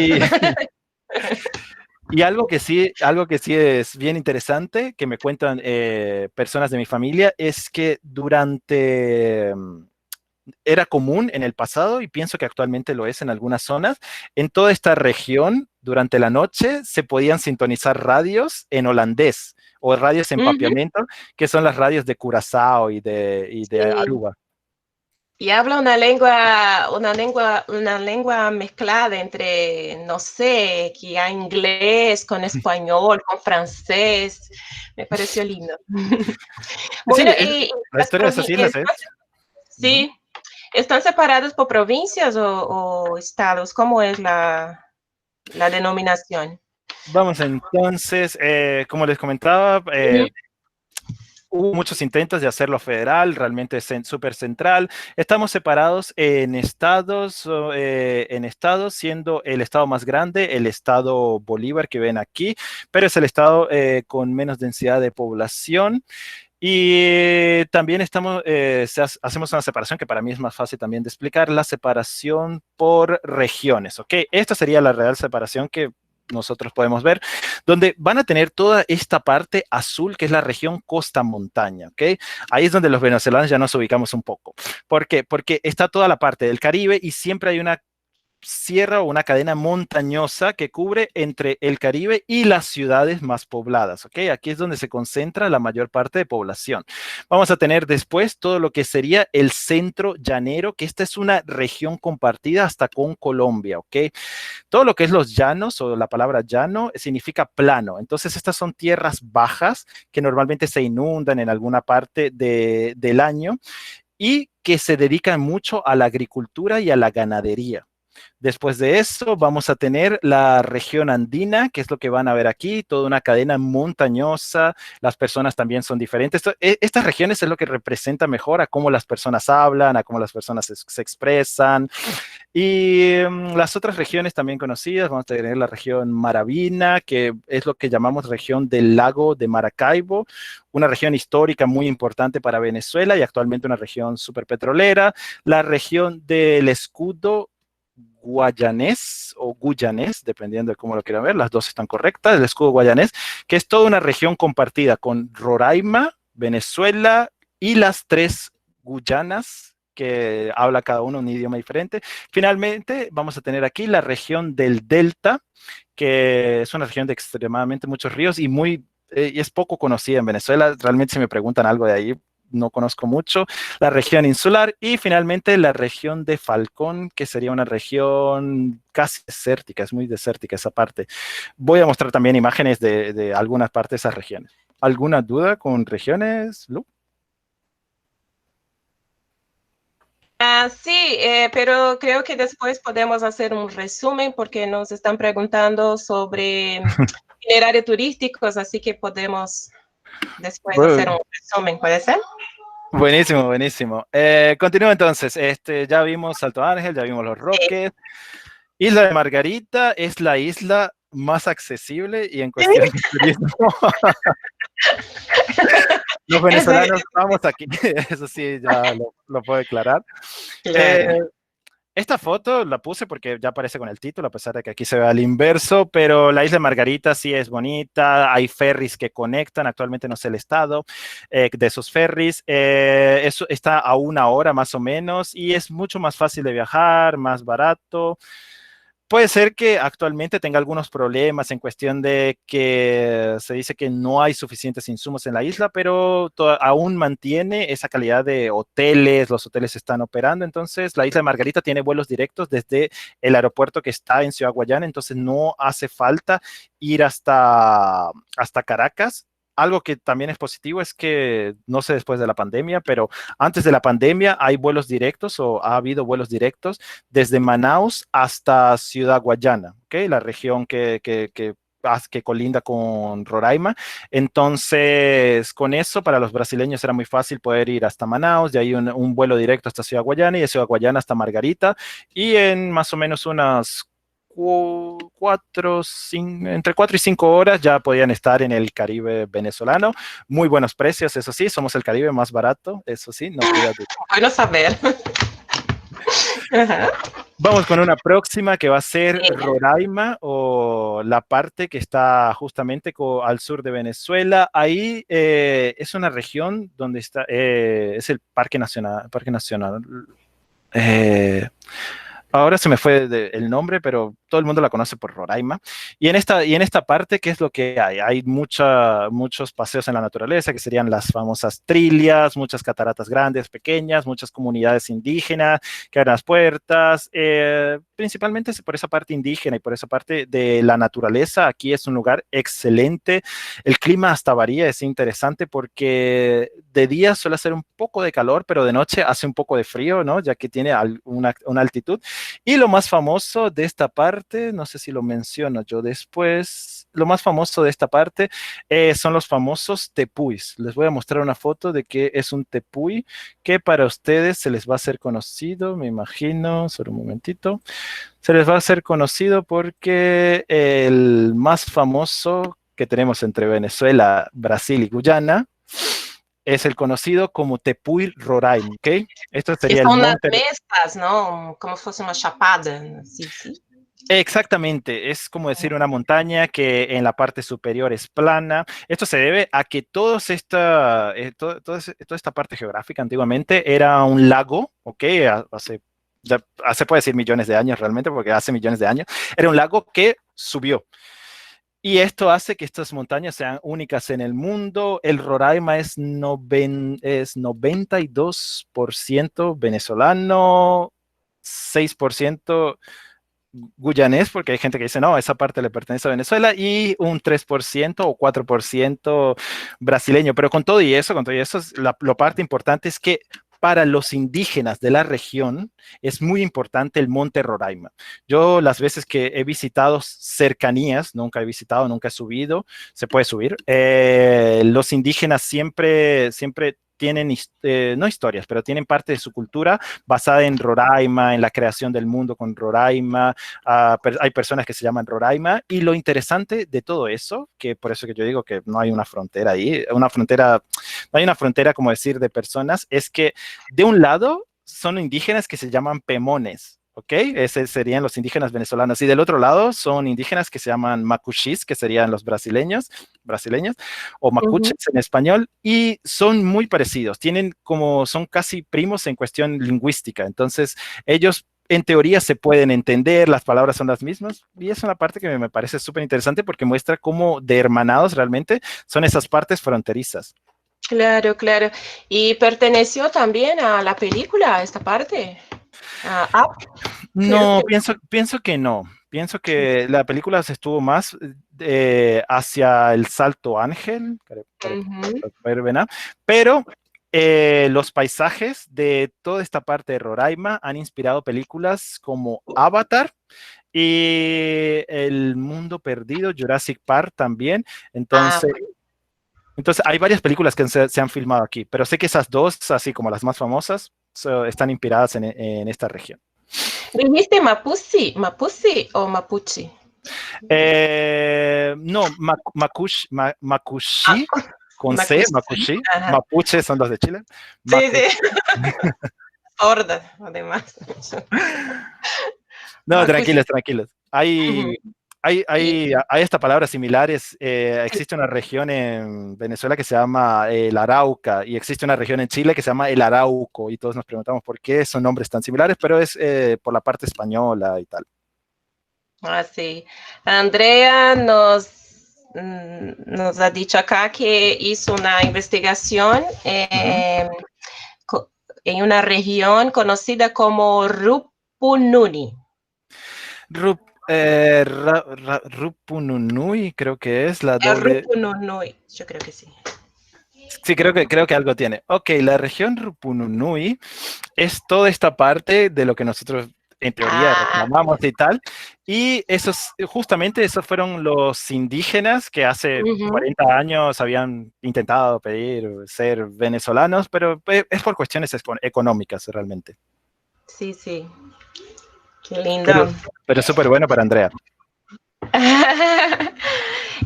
Y algo que sí es bien interesante, que me cuentan personas de mi familia, es que era común en el pasado, y pienso que actualmente lo es en algunas zonas, en toda esta región, durante la noche, se podían sintonizar radios en holandés, o radios en papiamento, que son las radios de Curazao y de Aruba. Y habla una lengua mezclada entre, no sé, que hay inglés con español, con francés. Me pareció lindo. Bueno, sí, la historia de esas islas es... Sí. ¿Están separados por provincias o estados? ¿Cómo es la denominación? Vamos entonces, como les comentaba, hubo muchos intentos de hacerlo federal, realmente es súper central. Estamos separados en estados, siendo el estado más grande el estado Bolívar que ven aquí, pero es el estado con menos densidad de población. Y también hacemos una separación que para mí es más fácil también de explicar, la separación por regiones, ¿ok? Esta sería la real separación que nosotros podemos ver, donde van a tener toda esta parte azul, que es la región costa-montaña, ¿ok? Ahí es donde los venezolanos ya nos ubicamos un poco. ¿Por qué? Porque está toda la parte del Caribe y siempre hay una sierra o una cadena montañosa que cubre entre el Caribe y las ciudades más pobladas, ¿ok? Aquí es donde se concentra la mayor parte de población. Vamos a tener después todo lo que sería el centro llanero, que esta es una región compartida hasta con Colombia, ¿ok? Todo lo que es los llanos, o la palabra llano, significa plano. Entonces, estas son tierras bajas que normalmente se inundan en alguna parte del año y que se dedican mucho a la agricultura y a la ganadería. Después de eso vamos a tener la región andina, que es lo que van a ver aquí, toda una cadena montañosa, las personas también son diferentes. Estas regiones es lo que representa mejor a cómo las personas hablan, a cómo las personas se expresan. Y las otras regiones también conocidas, vamos a tener la región Maravina, que es lo que llamamos región del lago de Maracaibo, una región histórica muy importante para Venezuela y actualmente una región súper petrolera. La región del Escudo guayanés o guyanés, dependiendo de cómo lo quieran ver, las dos están correctas, el escudo guayanés, que es toda una región compartida con Roraima, Venezuela y las 3 Guyanas, que habla cada uno un idioma diferente. Finalmente, vamos a tener aquí la región del Delta, que es una región de extremadamente muchos ríos y es poco conocida en Venezuela. Realmente, si me preguntan algo de ahí, no conozco mucho, la región insular y finalmente la región de Falcón, que sería una región casi desértica, es muy desértica esa parte. Voy a mostrar también imágenes de algunas partes de esas regiones. ¿Alguna duda con regiones, Lu? Sí, pero creo que después podemos hacer un resumen porque nos están preguntando sobre itinerarios turísticos, así que podemos después hacer un resumen, ¿puede ser? Buenísimo, buenísimo. Continúo entonces. Ya vimos Salto Ángel, ya vimos Los Roques. Isla de Margarita es la isla más accesible y en cuestión de turismo. Los Ese, venezolanos vamos aquí, eso sí, ya lo puedo declarar. claro. Eh, Esta foto la puse porque ya aparece con el título, a pesar de que aquí se ve al inverso, pero la isla de Margarita sí es bonita, hay ferries que conectan, actualmente no sé el estado de esos ferries, eso está a 1 hora más o menos y es mucho más fácil de viajar, más barato. Puede ser que actualmente tenga algunos problemas en cuestión de que se dice que no hay suficientes insumos en la isla, pero aún mantiene esa calidad de hoteles, los hoteles están operando, entonces la isla de Margarita tiene vuelos directos desde el aeropuerto que está en Ciudad Guayana, entonces no hace falta ir hasta Caracas. Algo que también es positivo es que, no sé después de la pandemia, pero antes de la pandemia hay vuelos directos o ha habido vuelos directos desde Manaus hasta Ciudad Guayana, ¿okay? La región que colinda con Roraima. Entonces, con eso, para los brasileños era muy fácil poder ir hasta Manaus, de ahí un vuelo directo hasta Ciudad Guayana y de Ciudad Guayana hasta Margarita, y en más o menos unas entre 4 y 5 horas ya podían estar en el Caribe venezolano. Muy buenos precios, eso sí, somos el Caribe más barato, eso sí, no queda duda. Bueno saber. Ajá. Vamos con una próxima que va a ser Sí. Roraima o la parte que está justamente al sur de Venezuela. Ahí es una región donde está, es el Parque Nacional. Parque Nacional. Eh, Ahora se me fue el nombre, pero todo el mundo la conoce por Roraima. Y en esta parte, ¿qué es lo que hay? Hay muchos paseos en la naturaleza, que serían las famosas trillas, muchas cataratas grandes, pequeñas, muchas comunidades indígenas que abren las puertas. Principalmente por esa parte indígena y por esa parte de la naturaleza. Aquí es un lugar excelente. El clima hasta varía, es interesante porque de día suele hacer un poco de calor, pero de noche hace un poco de frío, ¿no? Ya que tiene una altitud. Y lo más famoso de esta parte, no sé si lo menciono yo después, lo más famoso de esta parte son los famosos tepuis. Les voy a mostrar una foto de qué es un tepuy, que para ustedes se les va a hacer conocido, me imagino, solo un momentito. Se les va a hacer conocido porque el más famoso que tenemos entre Venezuela, Brasil y Guyana es el conocido como Tepuy Roraima, ¿ok? Esto Que sería el são nas monte. mesas, não? Como se fosse uma chapada. Sí, sí. Exactamente, es como decir una montaña que en la parte superior es plana. Esto se debe a que toda esta parte geográfica antiguamente era un lago, ¿ok? Hace puede decir millones de años realmente, porque hace millones de años, era un lago que subió. Y esto hace que estas montañas sean únicas en el mundo. El Roraima es 92% venezolano, 6% guyanés, porque hay gente que dice, no, esa parte le pertenece a Venezuela, y un 3% o 4% brasileño. Pero con todo y eso, la parte importante es que para los indígenas de la región es muy importante el Monte Roraima. Yo las veces que he visitado cercanías, nunca he visitado, nunca he subido, se puede subir, los indígenas siempre tienen, no historias, pero tienen parte de su cultura basada en Roraima, en la creación del mundo con Roraima. Hay personas que se llaman Roraima, y lo interesante de todo eso, que por eso que yo digo que no hay una frontera ahí, no hay una frontera, como decir, de personas, es que de un lado son indígenas que se llaman pemones, ¿ok? Ese serían los indígenas venezolanos. Y del otro lado son indígenas que se llaman macuchis, que serían los brasileños, o macuches en español, y son muy parecidos. Son casi primos en cuestión lingüística. Entonces, ellos en teoría se pueden entender, las palabras son las mismas, y es una parte que me parece súper interesante porque muestra cómo de hermanados realmente son esas partes fronterizas. Claro, claro. ¿Y perteneció también a la película esta parte? Creo No, que pienso que no. Pienso que la película se estuvo más hacia el Salto Ángel, ujú. pero los paisajes de toda esta parte de Roraima han inspirado películas como Avatar y El Mundo Perdido, Jurassic Park también. Entonces, Bueno. Entonces, hay varias películas que se han filmado aquí, pero sé que esas dos, así como las más famosas, están inspiradas en esta región. ¿Dijiste Mapusi o Mapuche? No, Macushi, Ah, con C, Macusi. Macushi. Ajá. Mapuche son los de Chile. Sí, sí. Sorda, además. No, Macusi. tranquilos. Ujú. Hay esta palabras similares. Sí. Existe una región en Venezuela que se llama el Arauca y existe una región en Chile que se llama el Arauco y todos nos preguntamos por qué son nombres tan similares, pero es por la parte española y tal. Ah, sí. Andrea nos ha dicho acá que hizo una investigación en una región conocida como Rupununi. Rupununui, creo que es la doble. Rupununi, yo creo que sí. Sí, creo que algo tiene. Ok, la región Rupununui es toda esta parte de lo que nosotros en teoría Ah, reclamamos y tal. Y justamente esos fueron los indígenas que hace uh-huh. 40 años habían intentado pedir ser venezolanos, pero es por cuestiones económicas realmente. Sí, sí. Qué lindo. Pero es súper bueno para Andrea.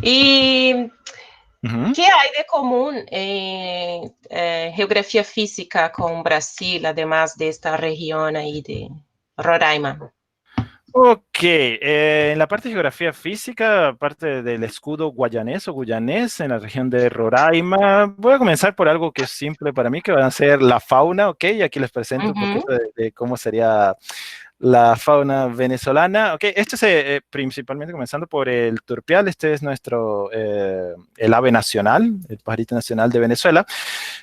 ¿Y Uh-huh. qué hay de común en geografía física con Brasil, además de esta región ahí de Roraima? Ok, en la parte de geografía física, aparte del escudo guayanés o guyanés en la región de Roraima, voy a comenzar por algo que es simple para mí, que va a ser la fauna, ok, y aquí les presento un Uh-huh. poquito de cómo sería la fauna venezolana. Ok, esto es principalmente comenzando por el turpial, este es el ave nacional, el pajarito nacional de Venezuela.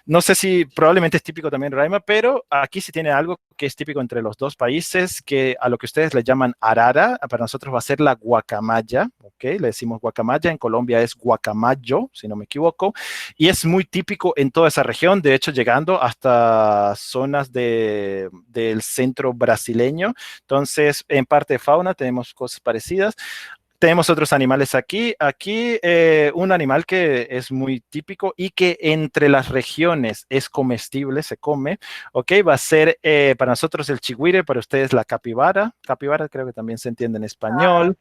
No sé si probablemente es típico también Roraima, pero aquí sí tiene algo que es típico entre los dos países, que a lo que ustedes le llaman arara, para nosotros va a ser la guacamaya, ¿ok? Le decimos guacamaya, en Colombia es guacamayo, si no me equivoco, y es muy típico en toda esa región, de hecho llegando hasta zonas del centro brasileño. Entonces, en parte de fauna tenemos cosas parecidas. Tenemos otros animales aquí. Aquí un animal que es muy típico y que entre las regiones es comestible, se come, ¿ok? Va a ser para nosotros el chigüire, para ustedes la capibara. Capibara creo que también se entiende en español.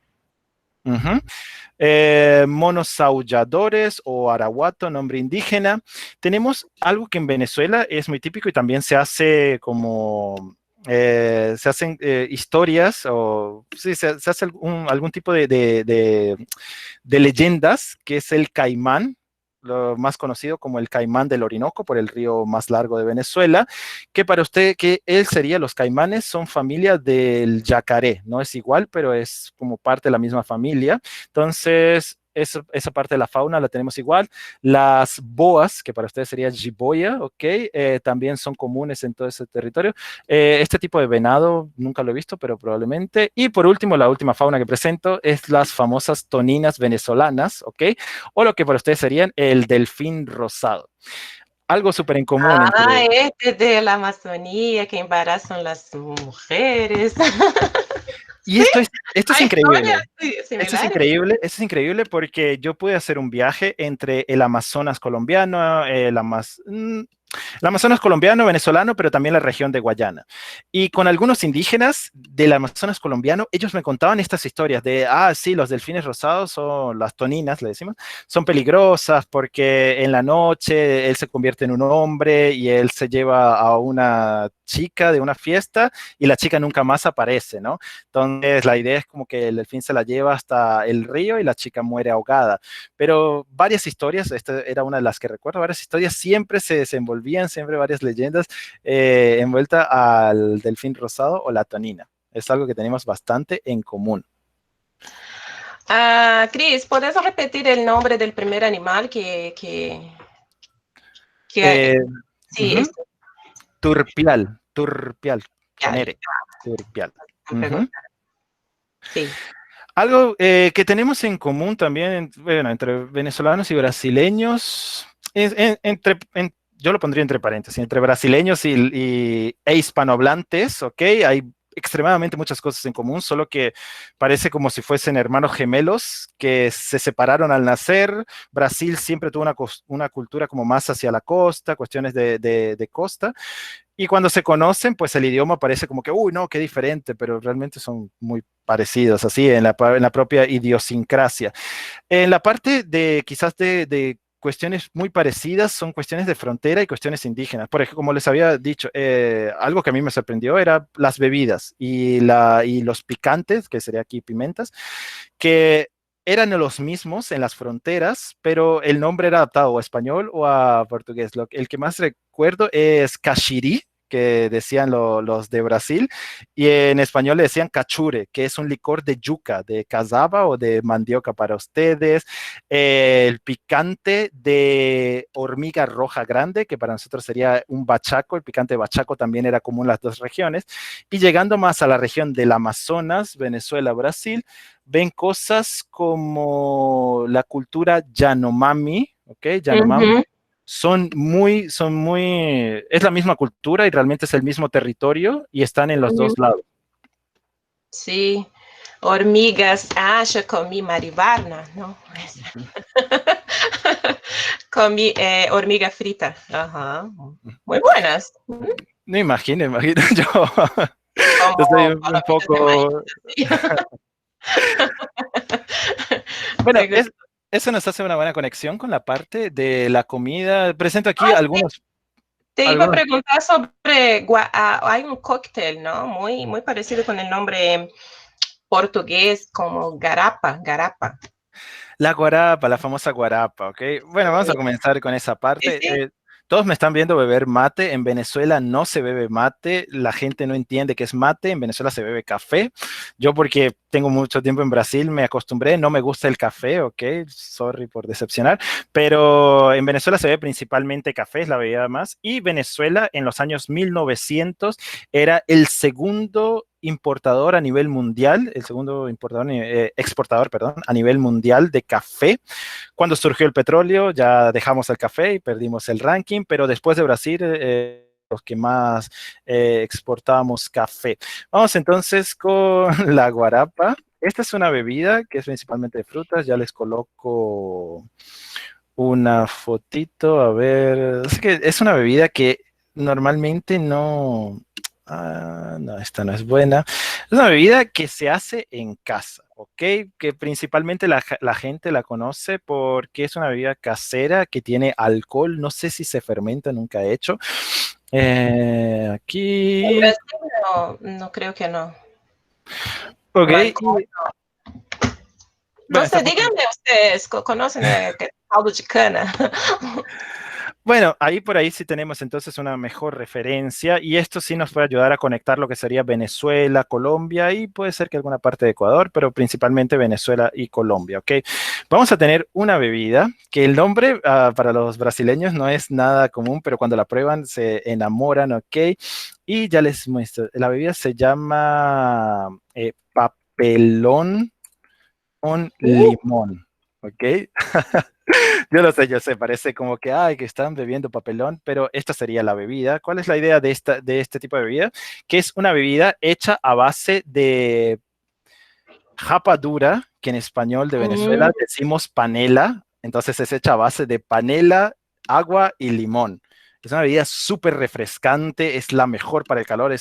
Uh-huh. Monos aulladores o arahuato, nombre indígena. Tenemos algo que en Venezuela es muy típico y también se hace como se hacen historias o sí, se hace algún tipo de leyendas, que es el caimán, lo más conocido como el caimán del Orinoco, por el río más largo de Venezuela, que para usted, que él sería, los caimanes son familia del yacaré, no es igual, pero es como parte de la misma familia. Entonces, esa parte de la fauna la tenemos igual. Las boas, que para ustedes sería jiboya, ¿ok? También son comunes en todo ese territorio. Este tipo de venado nunca lo he visto, pero probablemente. Y por último, la última fauna que presento es las famosas toninas venezolanas, ¿ok? O lo que para ustedes serían el delfín rosado. Algo súper en común Ah, entre... este de la Amazonía que embarazan las mujeres. Y Sí, esto es hay historias increíble. similares. Esto es increíble porque yo pude hacer un viaje entre el Amazonas colombiano, el Amazonas colombiano, venezolano, pero también la región de Guayana. Y con algunos indígenas del Amazonas colombiano, ellos me contaban estas historias de, sí, los delfines rosados o las toninas, le decimos, son peligrosas porque en la noche él se convierte en un hombre y él se lleva a una chica de una fiesta y la chica nunca más aparece, ¿no? Entonces la idea es como que el delfín se la lleva hasta el río y la chica muere ahogada. Pero varias historias, esta era una de las que recuerdo, varias historias siempre se desenvolvían, siempre varias leyendas envueltas al delfín rosado o la tonina. Es algo que tenemos bastante en común. Cris, ¿puedes repetir el nombre del primer animal que Eh, sí, uh-huh. Turpial, con ya, R, turpial. me Uh-huh. preguntaron. Sí. Algo que tenemos en común también, bueno, entre venezolanos y brasileños, yo lo pondría entre paréntesis, entre brasileños e hispanohablantes, ¿ok? Hay extremadamente muchas cosas en común, solo que parece como si fuesen hermanos gemelos que se separaron al nacer. Brasil siempre tuvo una cultura como más hacia la costa, cuestiones de costa, y cuando se conocen, pues el idioma parece como que, uy, no, qué diferente, pero realmente son muy parecidos, así, en la propia idiosincrasia. En la parte de quizás de cuestiones muy parecidas son cuestiones de frontera y cuestiones indígenas. Por ejemplo, como les había dicho, algo que a mí me sorprendió era las bebidas y los picantes, que sería aquí pimentas, que eran los mismos en las fronteras, pero el nombre era adaptado a español o a portugués. El que más recuerdo es caxiri, que decían los de Brasil, y en español le decían cachure, que es un licor de yuca, de cazaba o de mandioca para ustedes. El picante de hormiga roja grande, que para nosotros sería un bachaco. El picante de bachaco también era común en las dos regiones. Y llegando más a la región del Amazonas, Venezuela, Brasil, ven cosas como la cultura Yanomami, ¿ok? Yanomami. Es la misma cultura y realmente es el mismo territorio y están en los dos lados. Sí, hormigas. Ah, yo comí maribarna, ¿no? Comí hormiga frita. Ajá. Muy buenas. No imagino yo. Como Estoy un palomitas de poco... maíz, Bueno, sí. eso nos hace una buena conexión con la parte de la comida. Presento aquí Sí. algunos... Te iba a preguntar sobre, hay un cóctel, ¿no? Muy, muy parecido con el nombre portugués, como garapa, garapa. La guarapa, la famosa guarapa, ¿ok? Bueno, vamos a comenzar con esa Sí, parte. sí. Todos me están viendo beber mate. En Venezuela no se bebe mate. La gente no entiende qué es mate. En Venezuela se bebe café. Yo, porque tengo mucho tiempo en Brasil, me acostumbré. No me gusta el café, ¿ok? Sorry por decepcionar. Pero en Venezuela se bebe principalmente café, es la bebida más. Y Venezuela en los años 1900 era el segundo importador a nivel mundial, el segundo exportador, perdón, a nivel mundial de café. Cuando surgió el petróleo, ya dejamos el café y perdimos el ranking, pero después de Brasil, los que más exportábamos café. Vamos entonces con la guarapa. Esta es una bebida que es principalmente de frutas. Ya les coloco una fotito, a ver. Es que es una bebida que normalmente no... no, esta no es buena. Es una bebida que se hace en casa, ¿ok? Que principalmente la gente la conoce porque es una bebida casera que tiene alcohol. No sé si se fermenta, nunca he hecho. En Aquí... Brasil no, no creo que no. Ok. No Bueno, sé, díganme ustedes, ¿conocen el caldo de cana? bueno, ahí por ahí sí tenemos entonces una mejor referencia y esto sí nos puede ayudar a conectar lo que sería Venezuela, Colombia y puede ser que alguna parte de Ecuador, pero principalmente Venezuela y Colombia, ¿ok? Vamos a tener una bebida que el nombre para los brasileños no es nada común, pero cuando la prueban se enamoran, ¿ok? Y ya les muestro, la bebida se llama papelón con limón, ¿ok? Yo sé, parece como que, ay, que están bebiendo papelón, pero esta sería la bebida. ¿Cuál es la idea de este tipo de bebida? Que es una bebida hecha a base de japa dura, que en español de Venezuela decimos panela, entonces es hecha a base de panela, agua y limón. Es una bebida súper refrescante, es la mejor para el calor,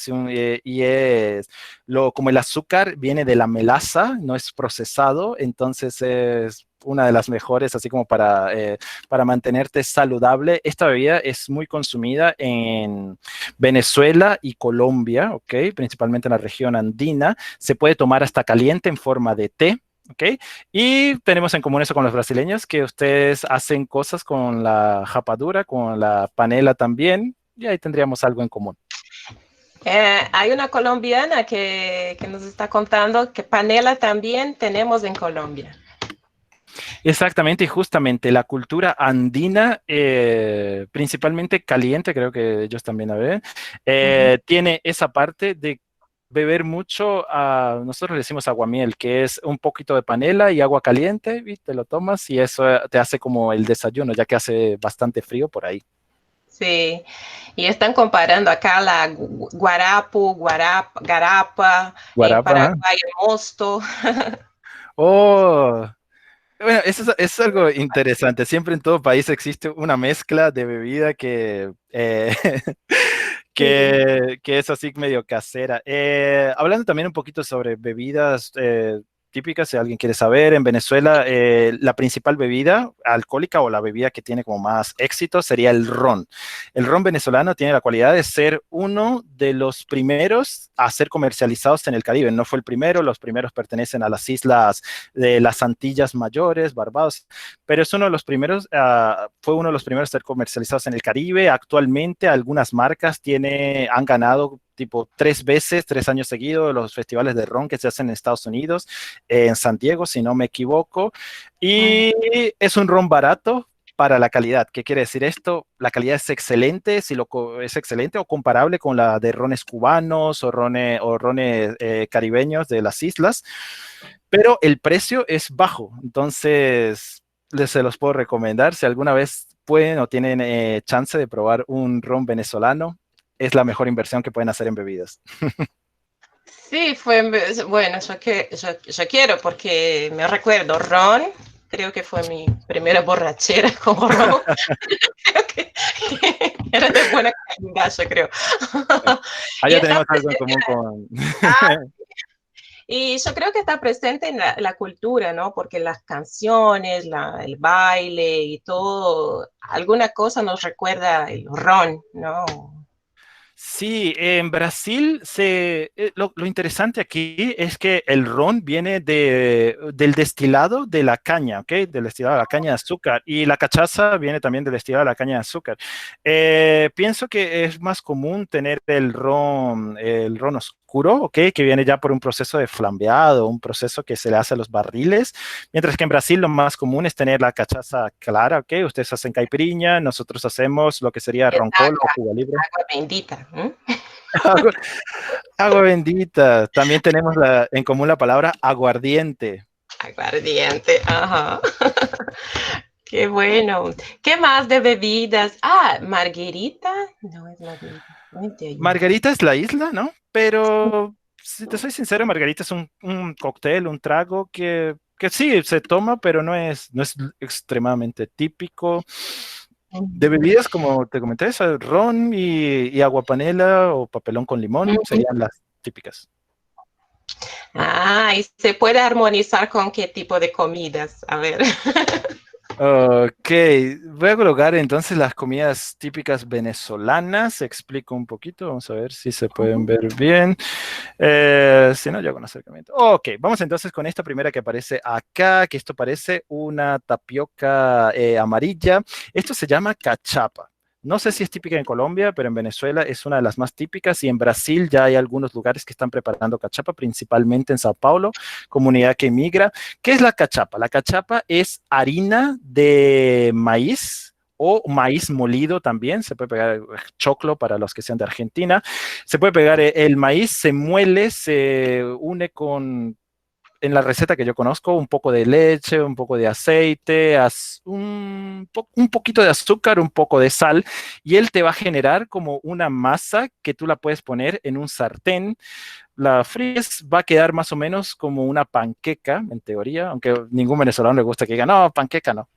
como el azúcar viene de la melaza, no es procesado, entonces es una de las mejores, así como para mantenerte saludable. Esta bebida es muy consumida en Venezuela y Colombia, ¿ok? Principalmente en la región andina. Se puede tomar hasta caliente en forma de té. ¿Ok? Y tenemos en común eso con los brasileños, que ustedes hacen cosas con la japadura, con la panela también, y ahí tendríamos algo en común. Hay una colombiana que nos está contando que panela también tenemos en Colombia. Exactamente, y justamente la cultura andina, principalmente caliente, creo que ellos también la ven, tiene esa parte de beber mucho, nosotros le decimos aguamiel, que es un poquito de panela y agua caliente, y te lo tomas y eso te hace como el desayuno, ya que hace bastante frío por ahí. Sí, y están comparando acá la guarapo, garapa, en Guarapa, ajá. Paraguay el mosto. Oh, bueno, eso es algo interesante. Siempre en todo país existe una mezcla de bebida Sí. que es así medio casera. Hablando también un poquito sobre bebidas típicas, si alguien quiere saber, en Venezuela la principal bebida alcohólica o la bebida que tiene como más éxito sería el ron. El ron venezolano tiene la cualidad de ser uno de los primeros a ser comercializados en el Caribe. No fue el primero, los primeros pertenecen a las islas de las Antillas Mayores, Barbados, pero es uno de los primeros, fue uno de los primeros a ser comercializados en el Caribe. Actualmente algunas marcas han ganado tipo 3 veces, 3 años seguidos, los festivales de ron que se hacen en Estados Unidos, en San Diego, si no me equivoco, y es un ron barato para la calidad. ¿Qué quiere decir esto? La calidad es excelente, si es excelente o comparable con la de rones cubanos o rones caribeños de las islas, pero el precio es bajo, entonces se los puedo recomendar si alguna vez pueden o tienen chance de probar un ron venezolano, es la mejor inversión que pueden hacer en bebidas. Sí, bueno, yo quiero porque me recuerdo ron, creo que fue mi primera borrachera como ron, creo que era de buena calidad, yo creo. Y Allá está tenemos algo en presente, común con... y yo creo que está presente en la cultura, ¿no? Porque las canciones, el baile y todo, alguna cosa nos recuerda el ron, ¿no? Sí, en Brasil lo interesante aquí es que el ron viene del destilado de la caña, ¿ok? Del destilado de la caña de azúcar. Y la cachaza viene también del destilado de la caña de azúcar. Pienso que es más común tener el ron oscuro, ¿ok? Que viene ya por un proceso de flambeado, un proceso que se le hace a los barriles. Mientras que en Brasil lo más común es tener la cachaza clara, ¿ok? Ustedes hacen caipirinha, nosotros hacemos lo que sería roncolo o Cuba Libre. Agua bendita. Agua, agua bendita. También tenemos en común la palabra aguardiente. Aguardiente, ajá. Qué bueno. ¿Qué más de bebidas? Ah, margarita. No es margarita. No es de allá. Margarita es la isla, ¿no? Pero si te soy sincero, Margarita es un cóctel, un trago que sí se toma, pero no es extremadamente típico. De bebidas, como te comenté, es ron y agua panela o papelón con limón serían las típicas. Ah, y se puede armonizar con qué tipo de comidas. A ver. Ok, voy a colocar entonces las comidas típicas venezolanas. Explico un poquito, vamos a ver si se pueden ver bien. Si no, yo hago un acercamiento. Ok, vamos entonces con esta primera que aparece acá, que esto parece una tapioca amarilla. Esto se llama cachapa. No sé si es típica en Colombia, pero en Venezuela es una de las más típicas y en Brasil ya hay algunos lugares que están preparando cachapa, principalmente en Sao Paulo, comunidad que migra. ¿Qué es la cachapa? La cachapa es harina de maíz o maíz molido también, se puede pegar choclo para los que sean de Argentina, se puede pegar el maíz, se muele, se une en la receta que yo conozco, un poco de leche, un poco de aceite, un poquito de azúcar, un poco de sal, y él te va a generar como una masa que tú la puedes poner en un sartén, la fríes, va a quedar más o menos como una panqueca, en teoría, aunque ningún venezolano le gusta que diga, no, panqueca no.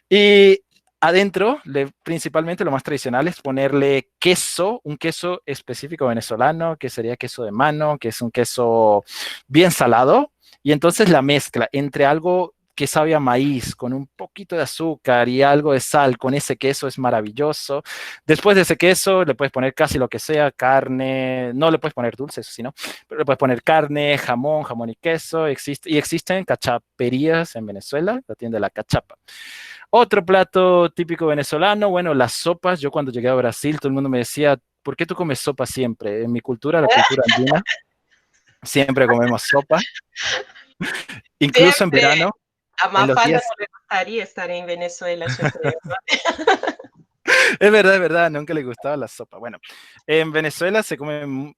Y adentro, principalmente lo más tradicional es ponerle queso, un queso específico venezolano, que sería queso de mano, que es un queso bien salado, y entonces la mezcla entre algo que sabe a maíz, con un poquito de azúcar y algo de sal, con ese queso es maravilloso. Después de ese queso le puedes poner casi lo que sea, carne, no le puedes poner dulce, eso sí, ¿no? Pero le puedes poner carne, jamón y queso, y existen cachaperías en Venezuela, la tienda de la cachapa. Otro plato típico venezolano, bueno, las sopas. Yo cuando llegué a Brasil, todo el mundo me decía, ¿por qué tú comes sopa siempre? En mi cultura, la cultura andina, siempre comemos sopa, incluso en Siempre verano, a en los Mafalda días. no le gustaría estar en Venezuela, yo creo. Es verdad, nunca le gustaba la sopa. Bueno, en Venezuela se come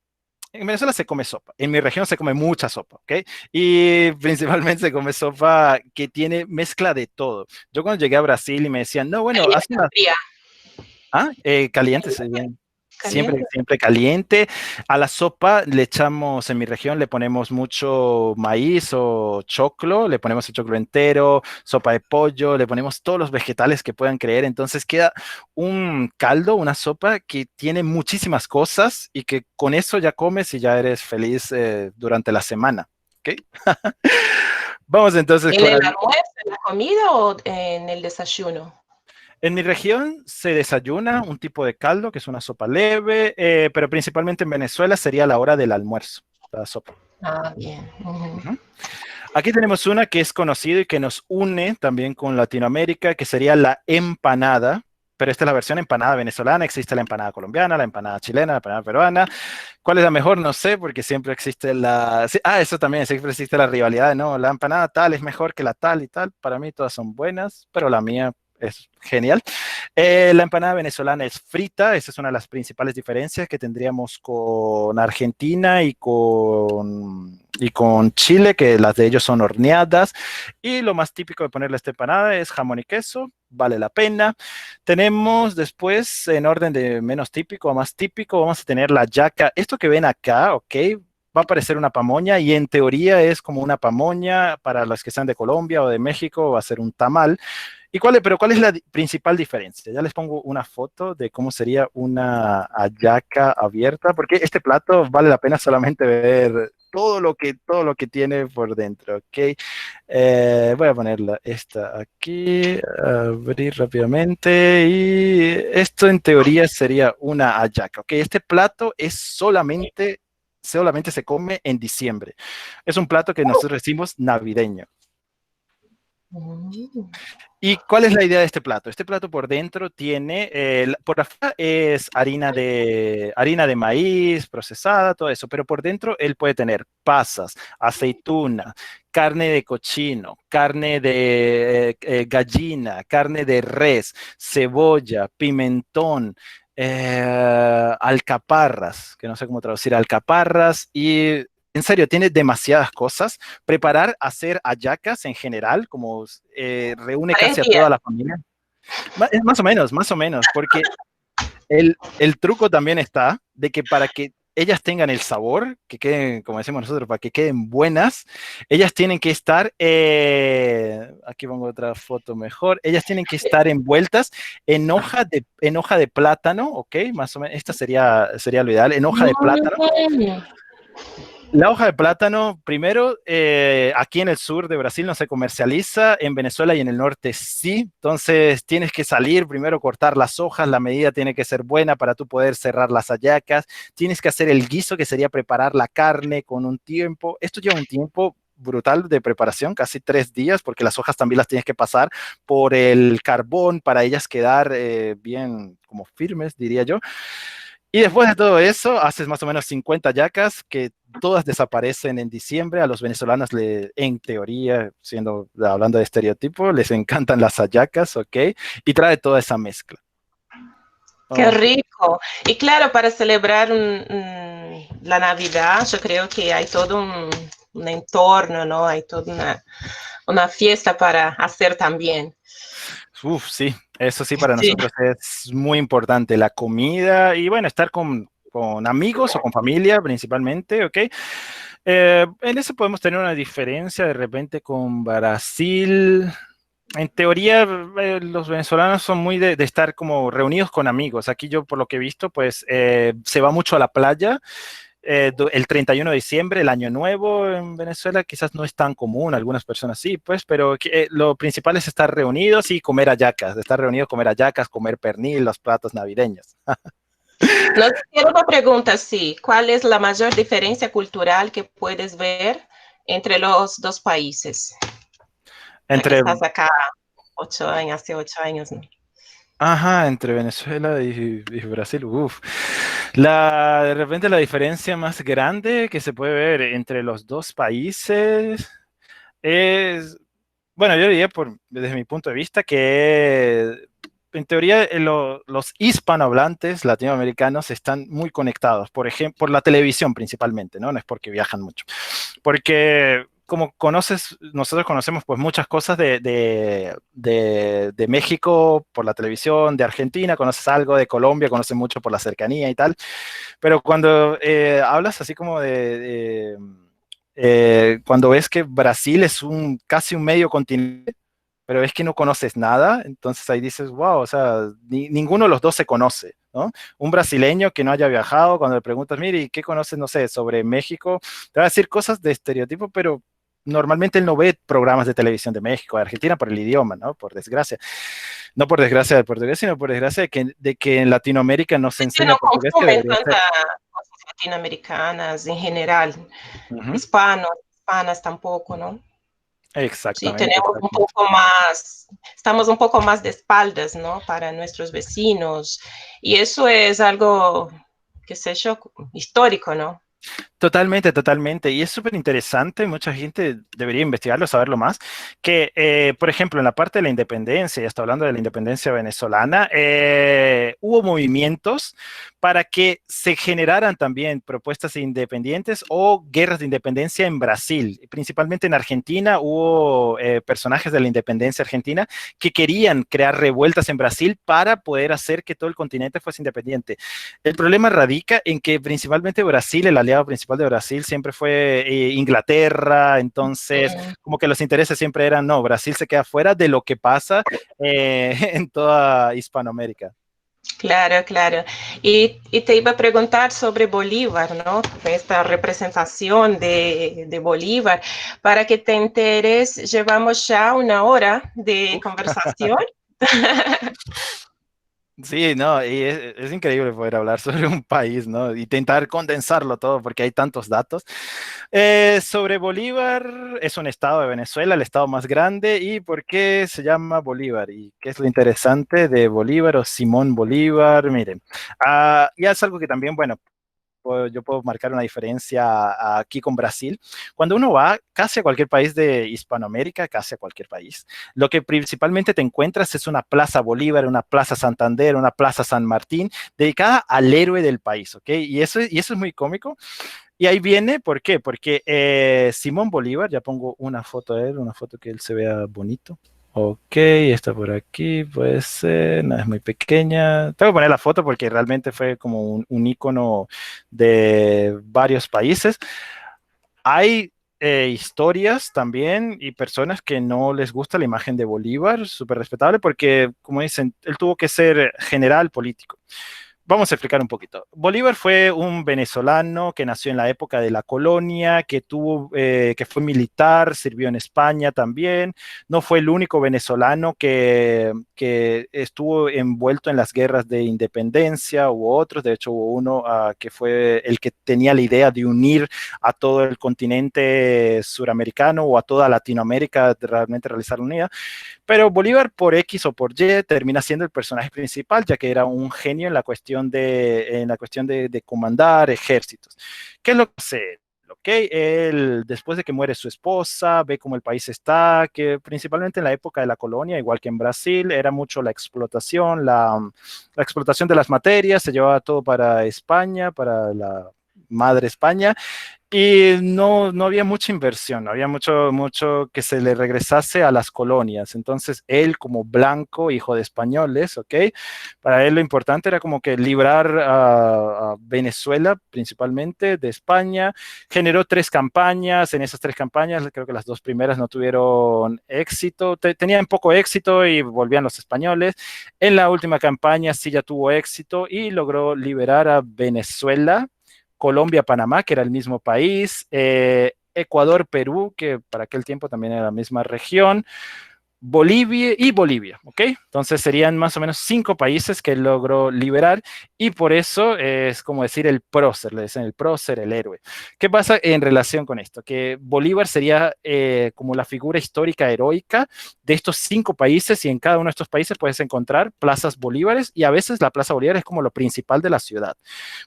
en Venezuela se come sopa, en mi región se come mucha sopa, ¿ok? Y principalmente se come sopa que tiene mezcla de todo. Yo cuando llegué a Brasil y me decían, no, bueno, Ahí haz está una... fría. Caliente, sí, bien. Siempre, Caliente. siempre caliente. A la sopa le echamos, en mi región le ponemos mucho maíz o choclo, le ponemos el choclo entero, sopa de pollo, le ponemos todos los vegetales que puedan creer. Entonces queda un caldo, una sopa que tiene muchísimas cosas y que con eso ya comes y ya eres feliz durante la semana. ¿Ok? Vamos entonces ¿En con el almuerzo, en la comida o en el desayuno? En mi región se desayuna un tipo de caldo, que es una sopa leve, pero principalmente en Venezuela sería la hora del almuerzo, la sopa. Ah, bien. Ujú. Aquí tenemos una que es conocida y que nos une también con Latinoamérica, que sería la empanada, pero esta es la versión empanada venezolana, existe la empanada colombiana, la empanada chilena, la empanada peruana. ¿Cuál es la mejor? No sé, porque siempre existe sí, eso también, siempre existe la rivalidad, ¿no? La empanada tal es mejor que la tal y tal. Para mí todas son buenas, pero la mía es genial. La empanada venezolana es frita, esa es una de las principales diferencias que tendríamos con Argentina y con Chile, que las de ellos son horneadas. Y lo más típico de ponerle a esta empanada es jamón y queso, vale la pena. Tenemos después, en orden de menos típico a más típico, vamos a tener la yaca. Esto que ven acá, ¿ok? Va a parecer una pamoña y en teoría es como una pamoña para los que sean de Colombia o de México, va a ser un tamal. Pero cuál es la principal diferencia? Ya les pongo una foto de cómo sería una hallaca abierta, porque este plato vale la pena solamente ver todo lo que tiene por dentro, ¿ok? Voy a ponerla esta aquí, abrir rápidamente, y esto en teoría sería una hallaca, ¿ok? Este plato es solamente se come en diciembre. Es un plato que nosotros decimos navideño. Mm. ¿Y cuál es la idea de este plato? Este plato por dentro tiene, por afuera es harina de maíz procesada, todo eso, pero por dentro él puede tener pasas, aceituna, carne de cochino, carne de gallina, carne de res, cebolla, pimentón, alcaparras, que no sé cómo traducir alcaparras, y en serio, tiene demasiadas cosas. Hacer hallacas en general, como reúne Tres casi a días. toda la familia. Más o menos, porque el truco también está de que para que ellas tengan el sabor, que queden, como decimos nosotros, para que queden buenas, ellas tienen que estar, aquí pongo otra foto mejor, ellas tienen que estar envueltas en hoja de plátano, ¿ok? Más o menos, esta sería lo ideal, en hoja de plátano. Mm. La hoja de plátano, primero, aquí en el sur de Brasil no se comercializa, en Venezuela y en el norte sí, entonces tienes que salir, primero cortar las hojas, la medida tiene que ser buena para tú poder cerrar las hallacas, tienes que hacer el guiso, que sería preparar la carne con un tiempo, esto lleva un tiempo brutal de preparación, casi 3 días, porque las hojas también las tienes que pasar por el carbón para ellas quedar bien como firmes, diría yo. Y después de todo eso, haces más o menos 50 yacas que todas desaparecen en diciembre. A los venezolanos, en teoría, hablando de estereotipo, les encantan las hallacas, ¿ok? Y trae toda esa mezcla. Qué Oh, rico. Y claro, para celebrar la Navidad, yo creo que hay todo un entorno, ¿no? Hay toda una fiesta para hacer también. sí, eso sí para Sí. nosotros es muy importante, la comida y bueno, estar con amigos o con familia principalmente, ¿ok? En eso podemos tener una diferencia de repente con Brasil. En teoría, los venezolanos son muy de estar como reunidos con amigos. Aquí yo, por lo que he visto, pues se va mucho a la playa. El 31 de diciembre, el Año Nuevo en Venezuela quizás no es tan común, algunas personas sí, pues, pero lo principal es estar reunidos y comer hallacas, comer hallacas, comer pernil, los platos navideños. Nos hicieron una pregunta, sí. ¿Cuál es la mayor diferencia cultural que puedes ver entre los dos países? Ya que Entre, estás acá hace 8 años, ¿no? ajá, entre Venezuela y Brasil, uff. De repente la diferencia más grande que se puede ver entre los dos países es, bueno, yo diría desde mi punto de vista que en teoría los hispanohablantes latinoamericanos están muy conectados, por ejemplo, por la televisión principalmente, ¿no? No es porque viajan mucho. Porque como conoces, nosotros conocemos pues muchas cosas de México por la televisión, de Argentina, conoces algo de Colombia, conoces mucho por la cercanía y tal, pero cuando hablas así como cuando ves que Brasil es casi un medio continente, pero es que no conoces nada, entonces ahí dices, wow, o sea, ninguno de los dos se conoce, ¿no? Un brasileño que no haya viajado, cuando le preguntas, mire, ¿y qué conoces, no sé, sobre México? Te va a decir cosas de estereotipo, pero normalmente él no ve programas de televisión de México, de Argentina por el idioma, ¿no? Por desgracia. No por desgracia del portugués, sino por desgracia de que en Latinoamérica no se Es que enseña no portugués, que consumen debería ser. tantas cosas latinoamericanas en general, Ujú. hispanos, hispanas tampoco, ¿no? Sí, Exactamente, tenemos un exactamente. poco más, estamos un poco más de espaldas, ¿no? Para nuestros vecinos. Y eso es algo, qué sé yo, histórico, ¿no? Totalmente, totalmente. Y es súper interesante, mucha gente debería investigarlo, saberlo más, que, por ejemplo, en la parte de la independencia, ya está hablando de la independencia venezolana, hubo movimientos para que se generaran también propuestas independientes o guerras de independencia en Brasil. Principalmente en Argentina hubo personajes de la independencia argentina que querían crear revueltas en Brasil para poder hacer que todo el continente fuese independiente. El problema radica en que principalmente Brasil, el aliado principal de Brasil siempre fue Inglaterra, entonces Mm, como que los intereses siempre eran, no, Brasil se queda fuera de lo que pasa en toda Hispanoamérica. claro, claro. Y te iba a preguntar sobre Bolívar, ¿no? Esta representación de Bolívar. Para que te enteres, llevamos ya una hora de Uf. conversación. Sí, no, y es increíble poder hablar sobre un país, ¿no? Y intentar condensarlo todo porque hay tantos datos. Sobre Bolívar, es un estado de Venezuela, el estado más grande, y por qué se llama Bolívar, y qué es lo interesante de Bolívar o Simón Bolívar, miren, ya es algo que también, bueno, yo puedo marcar una diferencia aquí con Brasil. Cuando uno va casi a cualquier país de Hispanoamérica, casi a cualquier país, lo que principalmente te encuentras es una Plaza Bolívar, una Plaza Santander, una Plaza San Martín, dedicada al héroe del país, ¿ok? Y eso es muy cómico. Y ahí viene, ¿por qué? Porque Simón Bolívar, ya pongo una foto de él, una foto que él se vea bonito. Ok, está por aquí, puede ser, no es muy pequeña. Tengo que poner la foto porque realmente fue como un ícono de varios países. Hay historias también y personas que no les gusta la imagen de Bolívar, súper respetable, porque, como dicen, él tuvo que ser general político. Vamos a explicar un poquito. Bolívar fue un venezolano que nació en la época de la colonia, que fue militar, sirvió en España también. No fue el único venezolano que estuvo envuelto en las guerras de independencia, hubo otros. De hecho, hubo uno que fue el que tenía la idea de unir a todo el continente suramericano o a toda Latinoamérica, de realmente realizar la unidad. Pero Bolívar, por X o por Y, termina siendo el personaje principal, ya que era un genio en la cuestión de comandar ejércitos. ¿Qué es lo que hace? ¿Ok? Él, después de que muere su esposa, ve cómo el país está, que principalmente en la época de la colonia, igual que en Brasil, era mucho la explotación, la explotación de las materias, se llevaba todo para España, para la madre España, y no había mucha inversión, no había mucho que se le regresase a las colonias. Entonces, él como blanco, hijo de españoles, ¿ok? Para él lo importante era como que librar a Venezuela, principalmente, de España. Generó 3 campañas. En esas 3 campañas, creo que las 2 primeras no tuvieron éxito. Tenían poco éxito y volvían los españoles. En la última campaña sí ya tuvo éxito y logró liberar a Venezuela, Colombia, Panamá, que era el mismo país, Ecuador, Perú, que para aquel tiempo también era la misma región, Bolivia, ¿ok? Entonces serían más o menos 5 países que él logró liberar y por eso es como decir el prócer, le dicen el prócer, el héroe. ¿Qué pasa en relación con esto? Que Bolívar sería como la figura histórica heroica de estos 5 países y en cada uno de estos países puedes encontrar plazas bolívares y a veces la plaza Bolívar es como lo principal de la ciudad.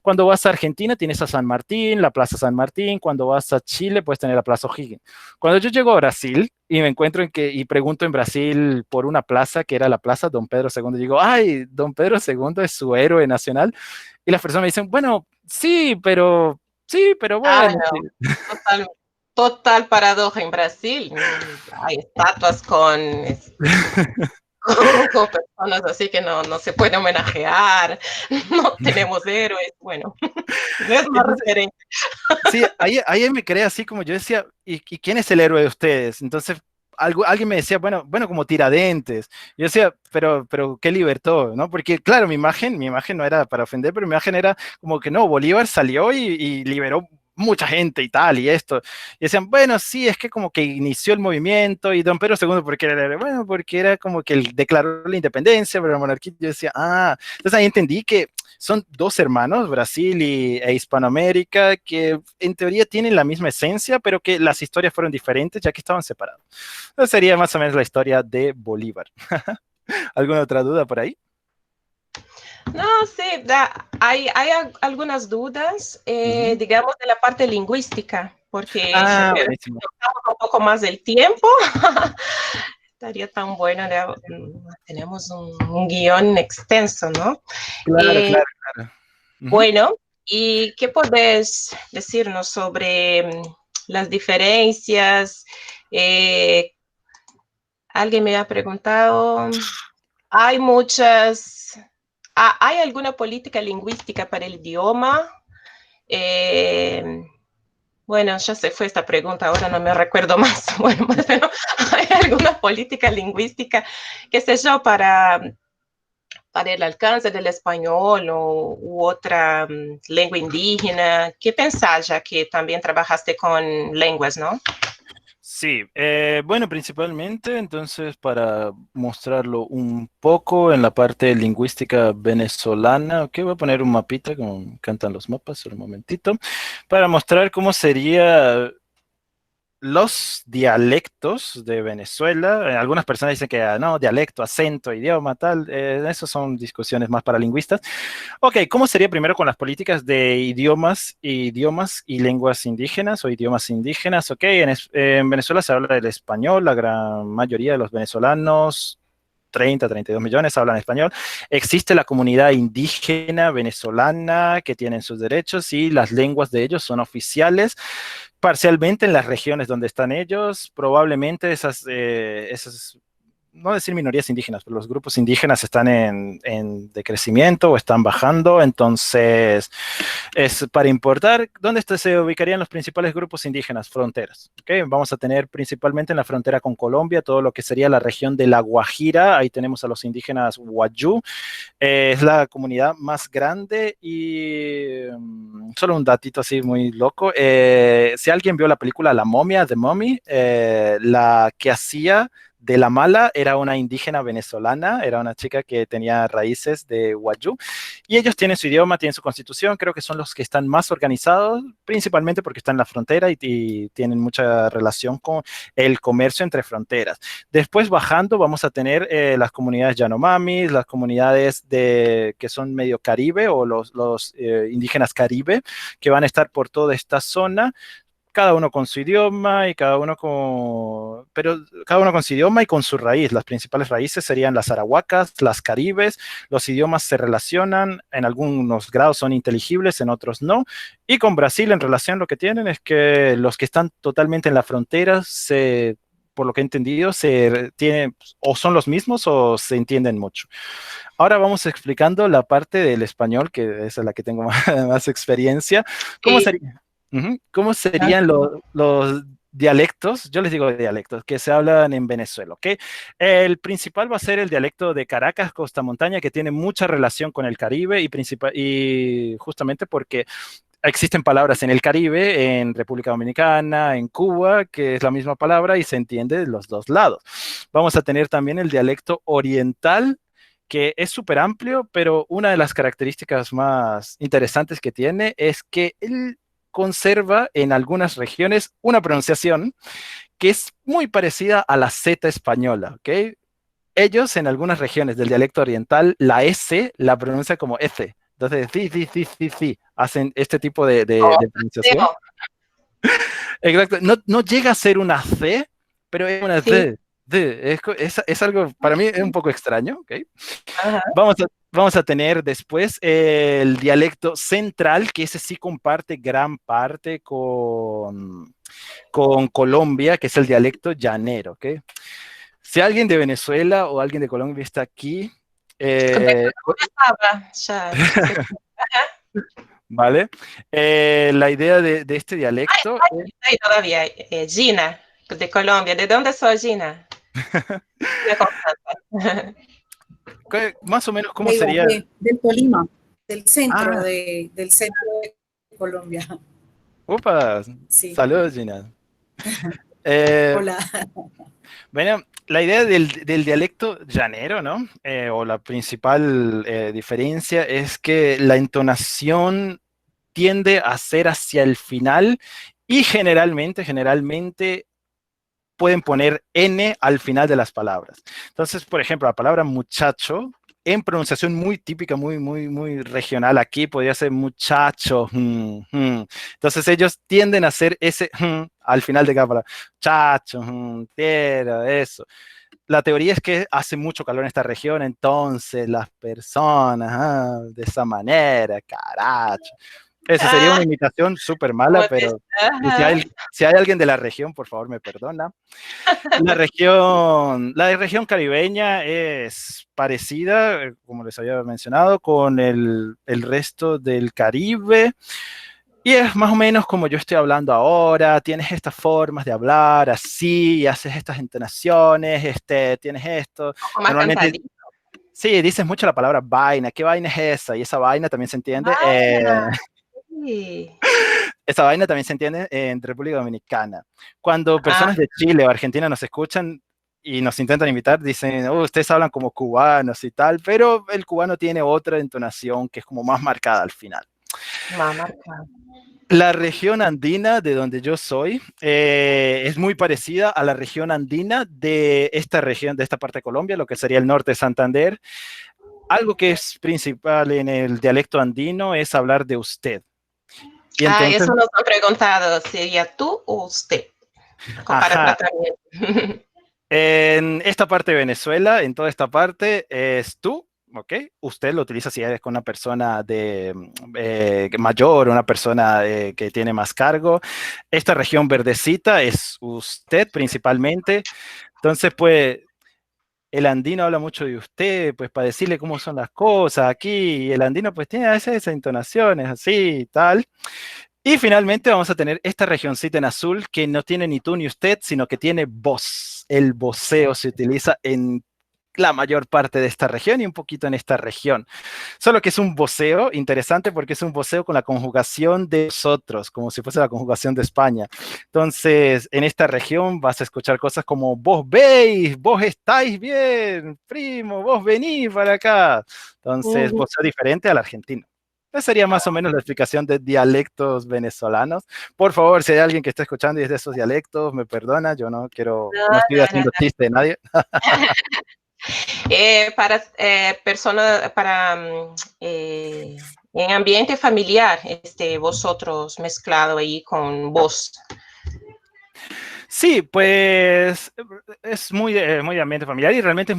Cuando vas a Argentina tienes a San Martín, la plaza San Martín, cuando vas a Chile puedes tener la plaza O'Higgins. Cuando yo llego a Brasil, y me encuentro y pregunto en Brasil por una plaza que era la plaza Don Pedro II. Y digo, ay, Don Pedro II es su héroe nacional. Y las personas me dicen, bueno, sí, pero Ah, bueno. no, Sí. totalmente. total paradoja en Brasil. Hay estatuas con personas así que no se puede homenajear, no tenemos héroes, bueno, no es más Entonces, referente. sí, ahí me creé así como yo decía, ¿y quién es el héroe de ustedes? Entonces, alguien me decía, bueno, como Tiradentes. Yo decía, pero qué libertó, ¿no? Porque, claro, mi imagen no era para ofender, pero mi imagen era como que no, Bolívar salió y liberó mucha gente y tal, y esto. Y decían, bueno, sí, es que como que inició el movimiento, y don Pedro II, ¿por qué era el héroe? Bueno, porque era como que él declaró la independencia, pero la monarquía, yo decía, entonces ahí entendí que son dos hermanos, Brasil e Hispanoamérica, que en teoría tienen la misma esencia, pero que las historias fueron diferentes ya que estaban separados. Esa sería más o menos la historia de Bolívar. ¿Alguna otra duda por ahí? No, sí, hay algunas dudas, Ujú. digamos, de la parte lingüística, porque Buenísimo. necesitamos un poco más del tiempo. Estaría tan bueno, tenemos un guión extenso, ¿no? Claro, Eh, claro, claro. Ujú. bueno, ¿y qué podés decirnos sobre las diferencias? Eh, Alguien me ha preguntado, ¿hay hay alguna política lingüística para el idioma? Eh, bueno, ya se fue esta pregunta, ahora no me recuerdo más. Bueno, pero ¿hay alguna política lingüística, qué sé yo, para el alcance del español u otra lengua indígena? ¿Qué pensás, ya que también trabajaste con lenguas, no? Sí, bueno, principalmente entonces para mostrarlo un poco en la parte lingüística venezolana, ok, voy a poner un mapita como cantan los mapas, solo un momentito, para mostrar cómo sería los dialectos de Venezuela. Algunas personas dicen que no, dialecto, acento, idioma, tal, eso son discusiones más para lingüistas. Ok, ¿cómo sería primero con las políticas de idiomas y lenguas indígenas o idiomas indígenas? Ok, en Venezuela se habla del español, la gran mayoría de los venezolanos, 32 millones hablan español. Existe la comunidad indígena venezolana que tienen sus derechos y las lenguas de ellos son oficiales, parcialmente en las regiones donde están ellos. Probablemente esas no decir minorías indígenas, pero los grupos indígenas están en decrecimiento o están bajando, entonces es para importar. ¿Dónde se ubicarían los principales grupos indígenas? Fronteras. ¿Okay? Vamos a tener principalmente en la frontera con Colombia, todo lo que sería la región de La Guajira, ahí tenemos a los indígenas Wayuu, es la comunidad más grande y solo un datito así muy loco, si alguien vio la película La Momia, The Mummy, la que hacía de la mala era una indígena venezolana, era una chica que tenía raíces de Wayuu, y ellos tienen su idioma, tienen su constitución, creo que son los que están más organizados, principalmente porque están en la frontera y tienen mucha relación con el comercio entre fronteras. Después bajando vamos a tener las comunidades Yanomamis, las comunidades que son medio caribe o los indígenas caribe, que van a estar por toda esta zona, cada uno con su idioma y pero cada uno con su idioma y con su raíz. Las principales raíces serían las arahuacas, las caribes. Los idiomas se relacionan, en algunos grados son inteligibles, en otros no. Y con Brasil en relación lo que tienen es que los que están totalmente en la frontera por lo que he entendido, tienen o son los mismos o se entienden mucho. Ahora vamos explicando la parte del español, que es la que tengo más experiencia. ¿Cómo Sí. sería? ¿Cómo serían los dialectos? Yo les digo dialectos que se hablan en Venezuela, ¿ok? El principal va a ser el dialecto de Caracas, Costa Montaña, que tiene mucha relación con el Caribe y justamente porque existen palabras en el Caribe, en República Dominicana, en Cuba, que es la misma palabra y se entiende de los dos lados. Vamos a tener también el dialecto oriental, que es súper amplio, pero una de las características más interesantes que tiene es que él conserva en algunas regiones una pronunciación que es muy parecida a la Z española, ¿ok? Ellos en algunas regiones del dialecto oriental, la S la pronuncian como S. Entonces, sí, sí, sí, sí, sí, hacen este tipo de pronunciación. Exacto, no llega a ser una C, pero es una Sí, Z. Es algo, para mí es un poco extraño, ¿ok? Ajá. Vamos a tener después el dialecto central, que ese sí comparte gran parte con Colombia, que es el dialecto llanero, ¿ok? Si alguien de Venezuela o alguien de Colombia está aquí, De Colombia estaba, ya. ¿vale? La idea de este dialecto es, Ahí todavía, Gina, de Colombia. ¿De dónde soy, Gina? Gina Constanza. más o menos, ¿cómo De sería? Ibagué, del Tolima, del centro, Ah, del centro de Colombia. opa, Sí. saludos, Gina. Eh, Hola. Bueno, la idea del dialecto llanero, ¿no? O la principal diferencia es que la entonación tiende a ser hacia el final y generalmente pueden poner N al final de las palabras. Entonces, por ejemplo, la palabra muchacho, en pronunciación muy típica, muy regional aquí, podría ser muchacho. Entonces, ellos tienden a hacer ese al final de cada palabra. Chacho, tierra, eso. La teoría es que hace mucho calor en esta región, entonces las personas, de esa manera, caracho. Esa sería una imitación súper mala, pero si hay alguien de la región, por favor, me perdona. La región caribeña es parecida, como les había mencionado, con el resto del Caribe. Y es más o menos como yo estoy hablando ahora, tienes estas formas de hablar así, y haces estas entonaciones, tienes esto. Más Normalmente, cantadito. sí, dices mucho la palabra vaina. ¿Qué vaina es esa? Y esa vaina también se entiende. Sí. Esa vaina también se entiende en República Dominicana. Cuando personas de Chile o Argentina nos escuchan y nos intentan imitar, dicen, ustedes hablan como cubanos y tal, pero el cubano tiene otra entonación que es como más marcada al final. Más marcado. La región andina de donde yo soy es muy parecida a la región andina de esta región, de esta parte de Colombia, lo que sería el norte de Santander. Algo que es principal en el dialecto andino es hablar de usted. Y entonces, eso nos han preguntado, ¿sería tú o usted? Para tratamiento. En esta parte de Venezuela, en toda esta parte, es tú, ¿ok? Usted lo utiliza si eres con una persona mayor, una persona que tiene más cargo. Esta región verdecita es usted principalmente. Entonces, pues, el andino habla mucho de usted, pues, para decirle cómo son las cosas aquí. Y el andino, pues, tiene esas entonaciones así y tal. Y finalmente vamos a tener esta regioncita en azul que no tiene ni tú ni usted, sino que tiene voz. El voceo se utiliza en la mayor parte de esta región y un poquito en esta región. Solo que es un voceo interesante porque es un voceo con la conjugación de nosotros, como si fuese la conjugación de España. Entonces, en esta región vas a escuchar cosas como vos veis, vos estáis bien, primo, vos venís para acá. Entonces, voceo diferente al argentino. Esa sería más o menos la explicación de dialectos venezolanos. Por favor, si hay alguien que está escuchando y es de esos dialectos, me perdona, yo no estoy haciendo chiste de nadie. Para personas, en ambiente familiar, vosotros mezclado ahí con vos. Sí, pues es muy de ambiente familiar y realmente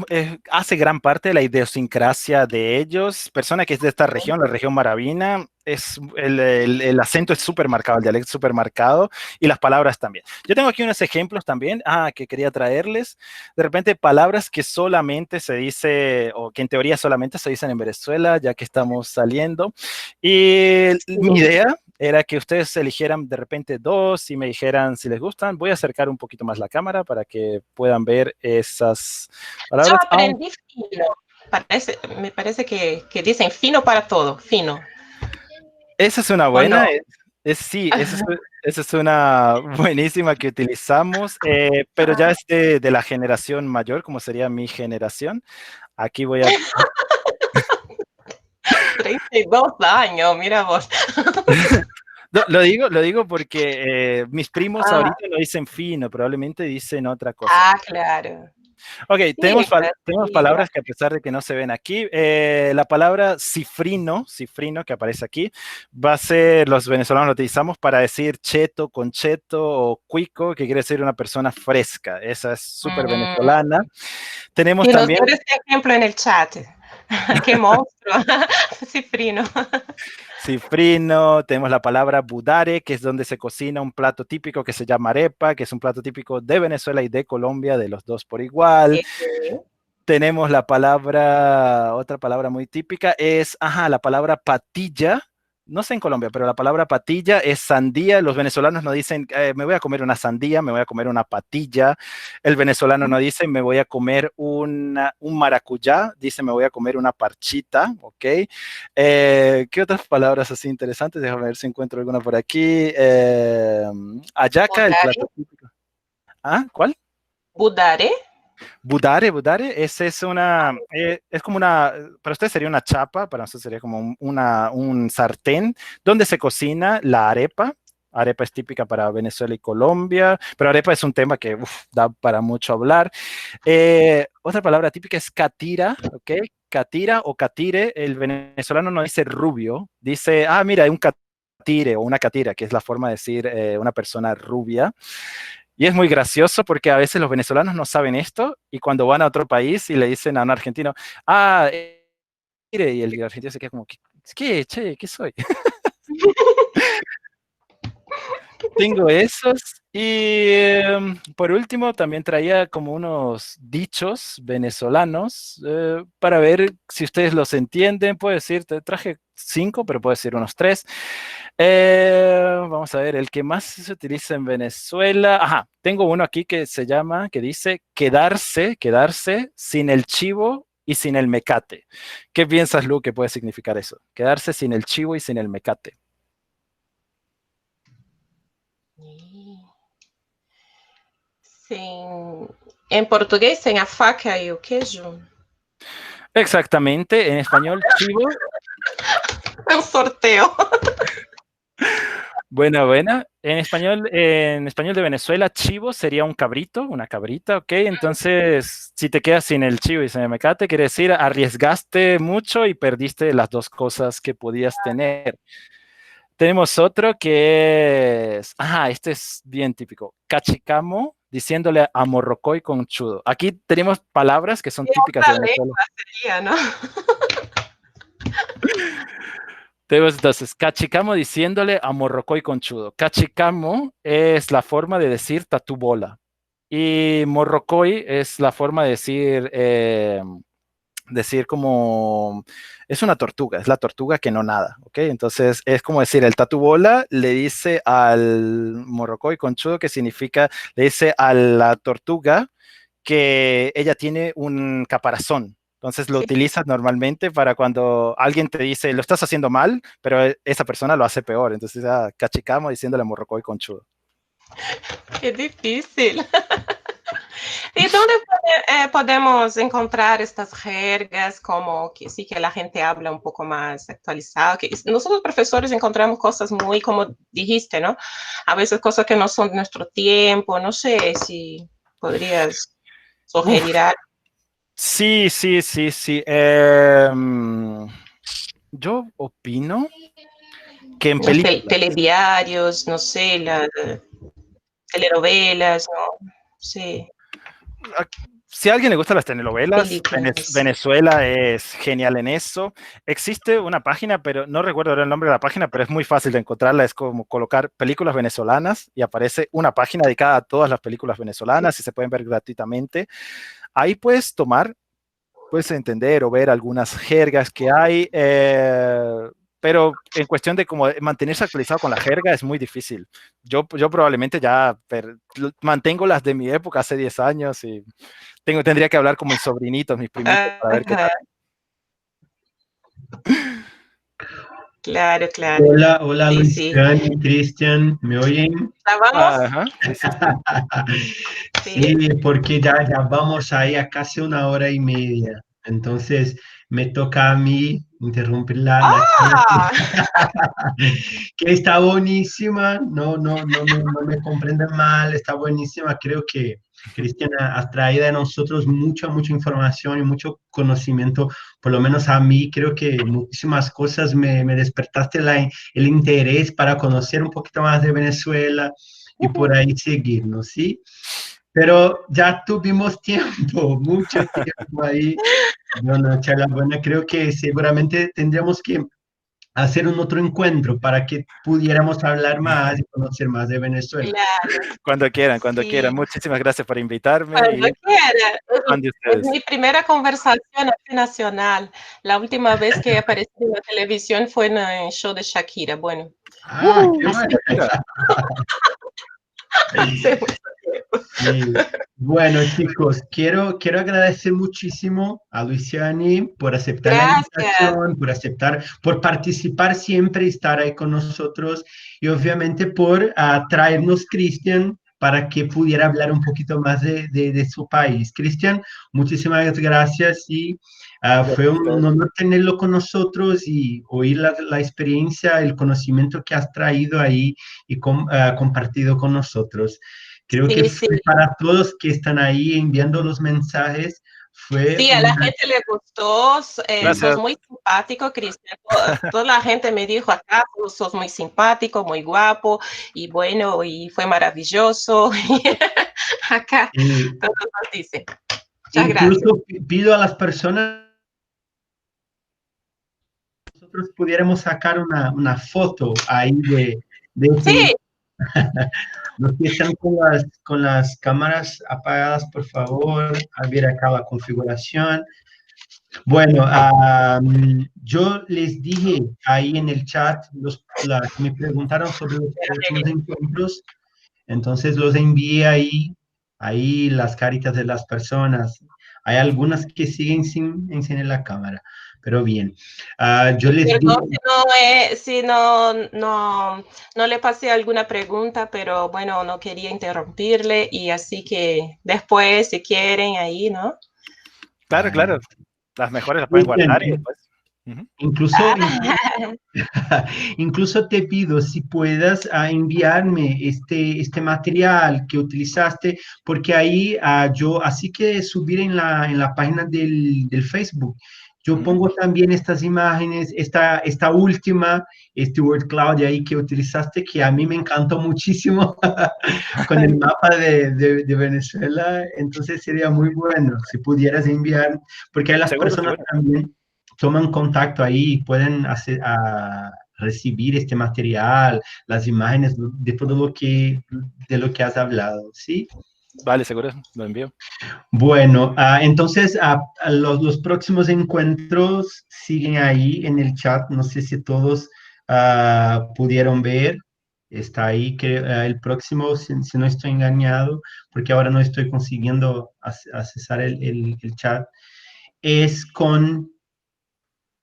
hace gran parte de la idiosincrasia de ellos. Persona que es de esta región, la región maravina, el acento es súper marcado, el dialecto es súper marcado y las palabras también. Yo tengo aquí unos ejemplos también que quería traerles. De repente, palabras que solamente se dice, o que en teoría solamente se dicen en Venezuela, ya que estamos saliendo. Y mi idea era que ustedes eligieran de repente dos y me dijeran si les gustan. Voy a acercar un poquito más la cámara para que puedan ver esas palabras. Yo aprendí fino. Me parece que dicen fino para todo, fino. Esa es una buena. Sí, esa es una buenísima que utilizamos, pero ya es de la generación mayor, como sería mi generación. Aquí voy a... 32 años, mira vos. No, lo digo porque mis primos ahorita no dicen fino, probablemente dicen otra cosa. Claro. Ok, tenemos sí, palabras que a pesar de que no se ven aquí, la palabra cifrino que aparece aquí, va a ser, los venezolanos lo utilizamos para decir cheto, concheto o cuico, que quiere decir una persona fresca. Esa es súper venezolana. Tenemos y nos también... dio este ejemplo en el chat. ¡Qué monstruo! Cifrino. Cifrino, tenemos la palabra budare, que es donde se cocina un plato típico que se llama arepa, que es un plato típico de Venezuela y de Colombia, de los dos por igual. Tenemos la palabra, otra palabra muy típica es, la palabra patilla. No sé en Colombia, pero la palabra patilla es sandía. Los venezolanos no dicen, me voy a comer una sandía, me voy a comer una patilla. El venezolano no dice, me voy a comer un maracuyá, dice, me voy a comer una parchita, ¿ok? ¿Qué otras palabras así interesantes? Déjame ver si encuentro alguna por aquí. Hallaca, el plato típico. ¿Cuál? Budare. Budare, esa es una, es como una, para usted sería una chapa, para nosotros sería como un sartén donde se cocina la arepa. Arepa es típica para Venezuela y Colombia, pero arepa es un tema que da para mucho hablar. Otra palabra típica es catira, ¿ok? Catira o catire, el venezolano no dice rubio, dice, mira, un catire o una catira, que es la forma de decir una persona rubia. Y es muy gracioso porque a veces los venezolanos no saben esto y cuando van a otro país y le dicen a un argentino, mire, y el argentino se queda como, ¿qué soy? Tengo esos y por último también traía como unos dichos venezolanos para ver si ustedes los entienden. Puedo decir, te traje 5, pero puedo decir unos 3. Vamos a ver, el que más se utiliza en Venezuela. Tengo uno aquí que dice quedarse sin el chivo y sin el mecate. ¿Qué piensas, Lu, que puede significar eso? Quedarse sin el chivo y sin el mecate. En portugués, sin a faca y el queijo. Exactamente, en español, chivo. Un sorteo. Buena. En español de Venezuela, chivo sería un cabrito, una cabrita, ¿ok? Entonces, si te quedas sin el chivo y sin el mecate, quiere decir arriesgaste mucho y perdiste las dos cosas que podías tener. Tenemos otro que es, este es bien típico, cachicamo, diciéndole a morrocoy conchudo. Aquí tenemos palabras que son típicas de Venezuela. Sería, ¿no? Tenemos entonces, cachicamo diciéndole a morrocoy conchudo. Cachicamo es la forma de decir tatubola. Y morrocoy es la forma de decir como, es una tortuga, es la tortuga que no nada, ¿ok? Entonces es como decir, el tatubola le dice al morrocoy conchudo, que significa, le dice a la tortuga que ella tiene un caparazón. Entonces lo utilizas normalmente para cuando alguien te dice, lo estás haciendo mal, pero esa persona lo hace peor. Entonces, cachicamo diciéndole morrocoy conchudo. Qué difícil. ¿Y dónde podemos encontrar estas jergas como que sí que la gente habla un poco más actualizado? Que nosotros profesores encontramos cosas muy, como dijiste, ¿no? A veces cosas que no son de nuestro tiempo. No sé si podrías sugerir algo. Sí. Yo opino que en películas... Telediarios, no sé, telenovelas, ¿no? Sí. Si a alguien le gustan las telenovelas, Venezuela es genial en eso. Existe una página, pero no recuerdo el nombre de la página, pero es muy fácil de encontrarla. Es como colocar películas venezolanas y aparece una página dedicada a todas las películas venezolanas y se pueden ver gratuitamente. Ahí puedes entender o ver algunas jergas que hay, pero en cuestión de como mantenerse actualizado con la jerga es muy difícil. Yo probablemente ya mantengo las de mi época hace 10 años y tendría que hablar con mis sobrinitos, mis primitos, para ver qué tal. Claro. Hola, sí, Lucián y Cristian, ¿me oyen? ¿Vamos? Sí, porque ya vamos ahí a casi 1 hora y media. Entonces, me toca a mí interrumpir ¡Ah! que está buenísima, no me comprenden mal, está buenísima. Creo que, Cristiana, has traído a nosotros mucha información y mucho conocimiento, por lo menos a mí, creo que muchísimas cosas me despertaste el interés para conocer un poquito más de Venezuela y por ahí seguirnos, ¿sí? Pero ya tuvimos tiempo, mucho tiempo ahí de una charla buena. Creo que seguramente tendríamos que hacer un otro encuentro para que pudiéramos hablar más y conocer más de Venezuela. Claro, Cuando quieran, cuando sí, quieran. Muchísimas gracias por invitarme cuando y quiera. fan de Es ustedes. mi primera conversación así nacional. La última vez que aparecí en la televisión fue en el show de Shakira. Bueno, Ah, qué bueno. Mira, hace mucho tiempo. Sí. Bueno, chicos, quiero agradecer muchísimo a Luciani por aceptar la Gracias. invitación, por participar siempre y estar ahí con nosotros y obviamente por traernos Cristian para que pudiera hablar un poquito más de su país. Cristian, muchísimas gracias y fue un honor tenerlo con nosotros y oír la experiencia, el conocimiento que has traído ahí y compartido con nosotros. Creo que Sí, sí. fue para todos que están ahí enviando los mensajes, fue Sí, a la una... gente le gustó, sos gracias. muy simpático, Cristian. Toda la gente me dijo acá, sos muy simpático, muy guapo, y bueno, y fue maravilloso. Acá eh, todos nos dicen. Muchas gracias. incluso pido a las personas que nosotros pudiéramos sacar una foto ahí de ese... Sí, Los que están con las cámaras apagadas, por favor, a ver acá la configuración. Bueno, yo les dije ahí en el chat, me preguntaron sobre los próximos encuentros, entonces los envié ahí las caritas de las personas. Hay algunas que siguen sin encender la cámara, pero bien. Yo les perdón dije, si no le pasé alguna pregunta, pero bueno, no quería interrumpirle, y así que después, si quieren, ahí, ¿no? Claro, bueno, claro. Las mejores las pueden muy bien, guardar y después. Ujú. incluso, incluso te pido si puedas enviarme este material que utilizaste, porque ahí yo, así que subir en la página del Facebook, yo pongo también estas imágenes, esta última, este word cloud ahí que utilizaste, que a mí me encantó muchísimo con el mapa de Venezuela, entonces sería muy bueno si pudieras enviar, porque hay las Seguro, personas seguro. también toman contacto ahí y pueden recibir este material, las imágenes de todo de lo que has hablado, ¿sí? Vale, seguro. Lo envío. Bueno, entonces los próximos encuentros siguen ahí en el chat, no sé si todos pudieron ver, está ahí que el próximo, si no estoy engañado, porque ahora no estoy consiguiendo accesar el chat, es con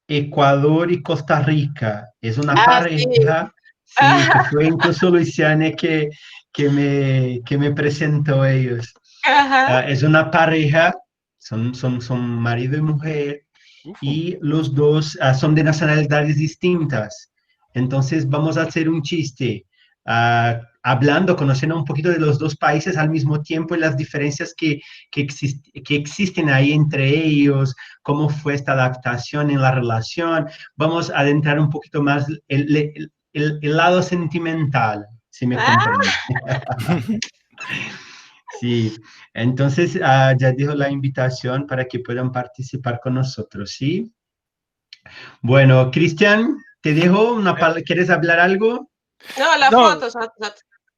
Ecuador y Costa Rica. Es una Ah, sí. pareja, sí, que fue incluso Luciane que me presentó ellos. Ajá. Es una pareja, son marido y mujer, y los dos son de nacionalidades distintas. Entonces vamos a hacer un chiste, hablando, conociendo un poquito de los dos países al mismo tiempo y las diferencias que existen ahí entre ellos, cómo fue esta adaptación en la relación. Vamos a adentrar un poquito más el lado sentimental, si me Ah, comprende. Sí, entonces ya dijo la invitación para que puedan participar con nosotros, ¿sí? Bueno, Cristian, te dejo ¿Quieres hablar algo? no, la No, foto.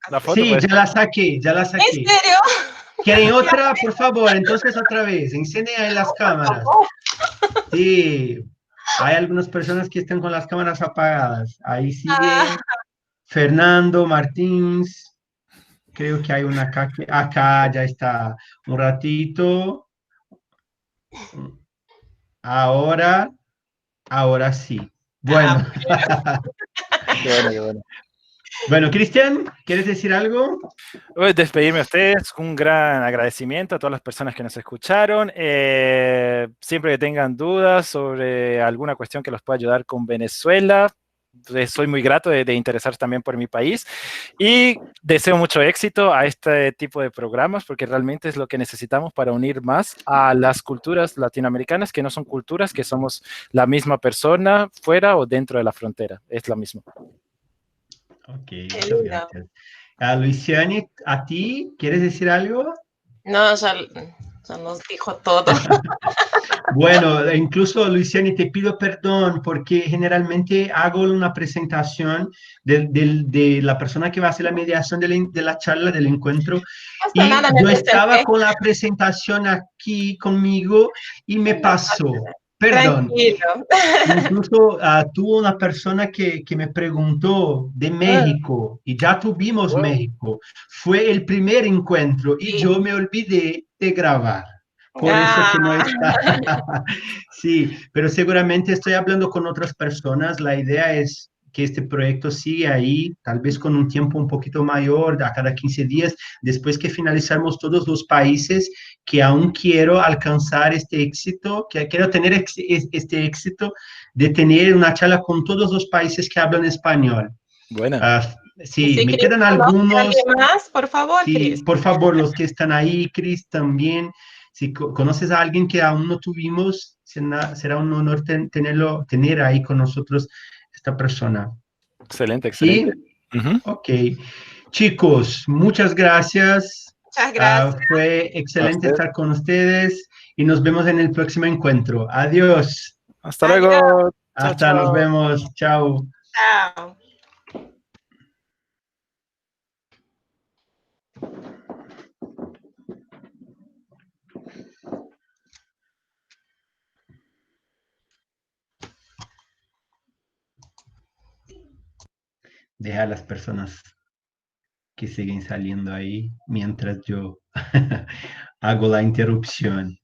la foto Sí, puede ya ser. la saqué, ya la ¿En saqué. serio? ¿Quieren otra? Por favor, entonces otra vez, encienden ahí las Por cámaras. favor. Sí, hay algunas personas que están con las cámaras apagadas. Ahí Ah, sigue Fernando Martins. Creo que hay una acá, acá ya está un ratito. Ahora sí. Bueno, Qué bueno, qué bueno. Bueno, Cristian, ¿quieres decir algo? Voy a despedirme a ustedes, un gran agradecimiento a todas las personas que nos escucharon. Siempre que tengan dudas sobre alguna cuestión que los pueda ayudar con Venezuela, pues, soy muy grato de interesarse también por mi país y deseo mucho éxito a este tipo de programas porque realmente es lo que necesitamos para unir más a las culturas latinoamericanas, que no son culturas que somos la misma persona fuera o dentro de la frontera, es la misma. Ok, Qué muchas lindo. gracias. Luisiani, ¿a ti quieres decir algo? No, ya nos dijo todo. Bueno, incluso Luisiani, te pido perdón porque generalmente hago una presentación de la persona que va a hacer la mediación de la charla, del encuentro, No pasa y nada, me yo estaba presenté. con la presentación aquí conmigo y me No pasa pasó. nada. Perdón. Tranquilo. Incluso tuvo una persona que me preguntó de México y ya tuvimos Wow. México. Fue el primer encuentro y Sí. yo me olvidé de grabar. Por eso que no Ah, está. Sí, pero seguramente estoy hablando con otras personas. La idea es que este proyecto siga ahí, tal vez con un tiempo un poquito mayor, a cada 15 días, después que finalizamos todos los países, que aún quiero alcanzar este éxito, que quiero tener este éxito de tener una charla con todos los países que hablan español. Buena. Ah, y sí, si me Cris quedan conoce a algunos. alguien más, por favor, Sí, Cris. por favor, los que están ahí, Chris, también. Si conoces a alguien que aún no tuvimos, será un honor tener ahí con nosotros esta persona. Excelente, ¿Sí? excelente. Uh-huh. Ok. Chicos, muchas gracias. Muchas gracias. Fue excelente estar con ustedes y nos vemos en el próximo encuentro. Adiós. Hasta Adiós. luego. Chao, Hasta, nos chao. vemos. Chao. Chao. Deja a las personas que siguen saliendo ahí mientras yo hago la interrupción.